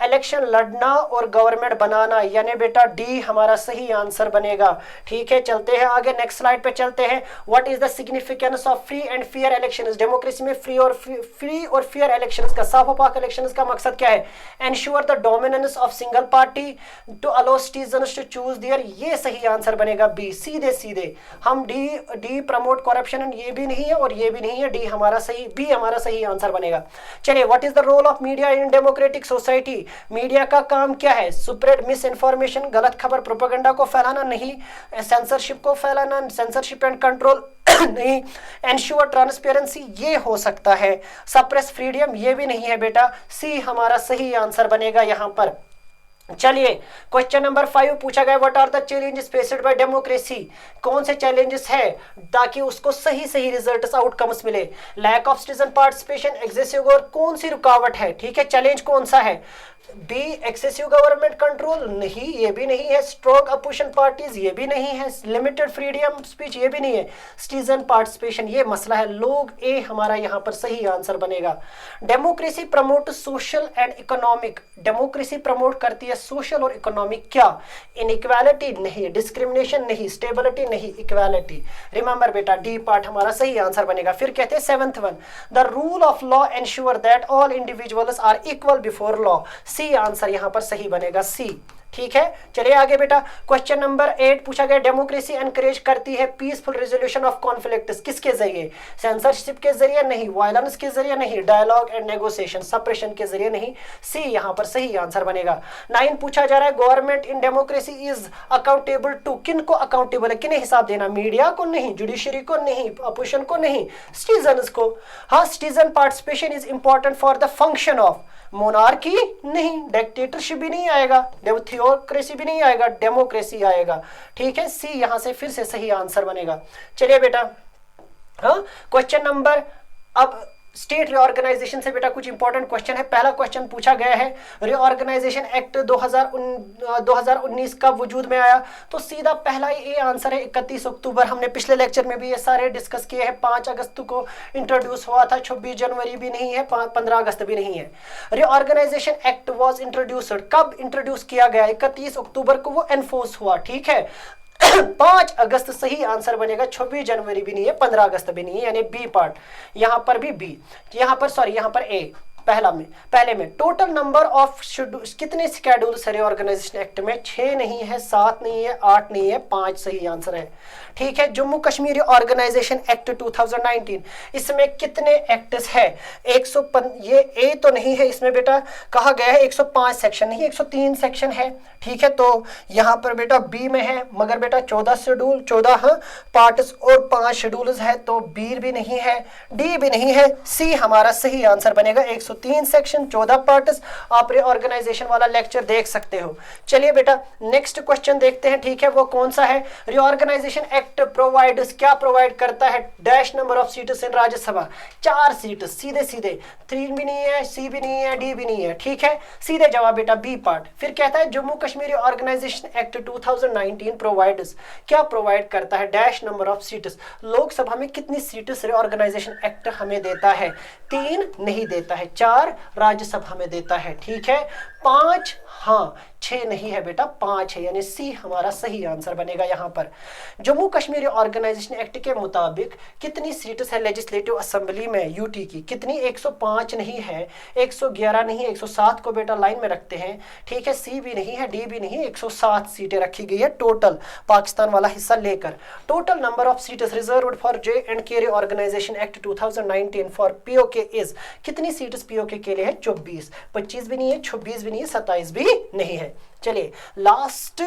Speaker 1: इलेक्शन लड़ना और गवर्नमेंट बनाना, यानी बेटा डी हमारा सही आंसर बनेगा। ठीक है, चलते हैं आगे, नेक्स्ट स्लाइड पे चलते हैं। What is the significance of free and fair elections? Democracy में फ्री और फेयर इलेक्शंस का, साफ और पाक इलेक्शंस का मकसद क्या है? Ensure the dominance of single party, to allow citizens to choose their, ये सही आंसर बनेगा बी। सीधे सीधे हम डी प्रमोट करप्शन, ये भी नहीं है और ये भी नहीं है, डी हमारा सही, बी हमारा सही आंसर बनेगा। चलिए, what is the role of media in democratic society? Media का काम क्या है? स्प्रेड मिस इन्फॉर्मेशन, गलत खबर, प्रोपेगेंडा को फैलाना, नहीं। सेंसरशिप को फैलाना, सेंसरशिप एंड कंट्रोल, नहीं। एंश्योर ट्रांसपेरेंसी, ये हो सकता है। सप्रेस फ्रीडम, ये भी नहीं है बेटा, सी हमारा सही आंसर बनेगा यहां पर। चलिए, क्वेश्चन नंबर 5 पूछा गया, what are the challenges faced by democracy? कौन से चैलेंजेस है ताकि उसको सही रिजल्ट्स, आउटकम्स मिले? Lack of citizen participation, excessive, और कौन सी रुकावट है? ठीक है, चैलेंज कौन सा है? बी एक्सेसिव गवर्नमेंट कंट्रोल, नहीं, ये भी नहीं है। स्ट्रॉन्ग अपोजिशन पार्टीज, ये भी नहीं है। लिमिटेड फ्रीडम स्पीच, ये भी नहीं है। सिटीजन पार्टिसिपेशन, ये मसला है। लोग, ए हमारा यहाँ पर सही आंसर बनेगा। Democracy promote social and economic, democracy promote करती है सोशल और इकोनॉमिक, क्या? इनइक्वालिटी, नहीं। डिस्क्रिमिनेशन, नहीं। स्टेबिलिटी, नहीं। इक्वालिटी। रिमेंबर बेटा, डी पार्ट हमारा सही आंसर बनेगा। फिर कहते हैं 7th one, the rule of law ensure that all individuals are equal before law, C answer यहां पर सही बनेगा, सी। ठीक है, चलिए आगे बेटा, क्वेश्चन नंबर 8 पूछा गया, डेमोक्रेसी एनकरेज करती है पीसफुल रेजोल्यूशन ऑफ कॉन्फ्लिक्ट्स, किसके जरिए? सेंसरशिप के जरिए, नहीं। वायलेंस के जरिए, नहीं। डायलॉग एंड नेगोशिएशन, सप्रेशन के जरिए, नहीं। सी यहां पर सही आंसर बनेगा। 9 पूछा जा रहा है, government in democracy is accountable to, किन को अकाउंटेबल है, किन्हें हिसाब देना? मीडिया को, नहीं। जुडिशरी को, नहीं। अपोजिशन को, नहीं। सिटीजन्स को। हाँ, citizen participation is important for the function of monarchy, नहीं। डिक्टेटरशिप भी नहीं आएगा, थियोक्रेसी भी नहीं आएगा, डेमोक्रेसी आएगा। ठीक है, सी यहां से फिर से सही आंसर बनेगा। चलिए बेटा, हाँ, क्वेश्चन नंबर, अब स्टेट रिऑर्गेनाइजेशन से बेटा कुछ इंपॉर्टेंट क्वेश्चन है। पहला क्वेश्चन पूछा गया है, रिऑर्गेनाइजेशन एक्ट 2019 कब वजूद में आया? तो सीधा पहला ये आंसर है 31 अक्टूबर। हमने पिछले लेक्चर में भी ये सारे डिस्कस किए हैं। 5 अगस्त को इंट्रोड्यूस हुआ था, 26 जनवरी भी नहीं है, 15 अगस्त भी नहीं है। रिऑर्गेनाइजेशन एक्ट वाज इंट्रोड्यूस्ड, कब इंट्रोड्यूस किया गया? 31 अक्टूबर को वो एनफोर्स हुआ। ठीक है, 5 अगस्त सही आंसर बनेगा, 26 जनवरी भी नहीं है, 15 अगस्त भी नहीं है, यानी बी पार्ट। यहां पर भी बी, यहां पर सॉरी, यहां पर ए। पहले में टोटल नंबर ऑफ कितने शेड्यूल्स है रिओर्गेनाइजेशन एक्ट में? 6 नहीं है, 7 नहीं है, 8 नहीं है, 5 सही आंसर है। ठीक है, जम्मू कश्मीर ऑर्गेनाइजेशन एक्ट 2019, इसमें कितने एक्ट्स है? ये ए तो नहीं है, इसमें बेटा कहा गया है 105 सेक्शन, नहीं 103 सेक्शन है। ठीक है, तो यहाँ पर बेटा बी में है, मगर बेटा 14 शेड्यूल 14 पार्ट्स और 5 शेड्यूल्स है, तो बी भी नहीं है, डी भी नहीं है, सी हमारा सही आंसर बनेगा। 103 सेक्शन 14 पार्ट्स, आप रिओर्गेनाइजेशन वाला लेक्चर देख सकते हो। चलिए बेटा नेक्स्ट क्वेश्चन देखते हैं। ठीक है, वो कौन सा है? रिओर्गेनाइजेशन एक्ट प्रोवाइड्स, क्या प्रोवाइड करता है? Dash number of seats in Rajya Sabha, 4 seat, सीधे सीधे, 3 भी नहीं है, सी भी नहीं है, डी भी नहीं है। ठीक है, सीधे जवाब बेटा बी पार्ट। फिर कहता है Jammu Kashmir organisation act 2019 provides, क्या प्रोवाइड करता है? Dash number of seats, Lok Sabha में कितनी सीट्स रिओर्गेनाइजेशन एक्ट हमें देता है? 3 नहीं देता है, 4 राज्यसभा में देता है। ठीक है, 5 हाँ, 6 नहीं है बेटा, 5 है, यानी सी हमारा सही आंसर बनेगा यहाँ पर। जम्मू कश्मीर ऑर्गेनाइजेशन एक्ट के मुताबिक कितनी सीट्स है लेजिस्लेटिव असेंबली में यूटी की? कितनी? 105 नहीं है, 111 नहीं, 107 को बेटा लाइन में रखते हैं। ठीक है, सी भी नहीं है, डी भी नहीं, 107 सीटें रखी गई है टोटल, पाकिस्तान वाला हिस्सा लेकर। Total number of seats reserved for J&K organisation act 2019 for POK is, कितनी सीट्स पीओके के लिए है? 24, 25 भी नहीं है, 26 भी नहीं है, 27 भी नहीं है। चलिए लास्ट,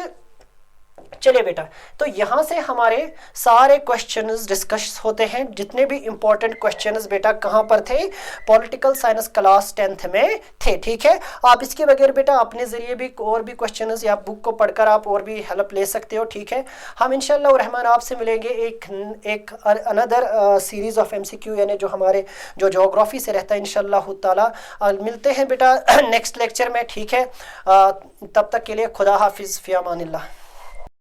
Speaker 1: चलिए बेटा, तो यहां से हमारे सारे क्वेश्चंस डिस्कस होते हैं। जितने भी इंपॉर्टेंट क्वेश्चंस बेटा कहां पर थे? पॉलिटिकल साइंस क्लास 10th में थे। ठीक है, आप इसके बगैर बेटा अपने जरिए भी और भी क्वेश्चंस या बुक को पढ़कर आप और भी हेल्प ले सकते हो। ठीक है, हम इंशाल्लाह रहमान आपसे मिलेंगे एक अनदर सीरीज ऑफ MCQ, यानी जो हमारे जो ज्योग्राफी से रहता है इंशाल्लाह ताला। मिलते हैं बेटा नेक्स्ट लेक्चर में। ठीक है, तब तक के लिए खुदा हाफिज, फी अमानिल्लाह।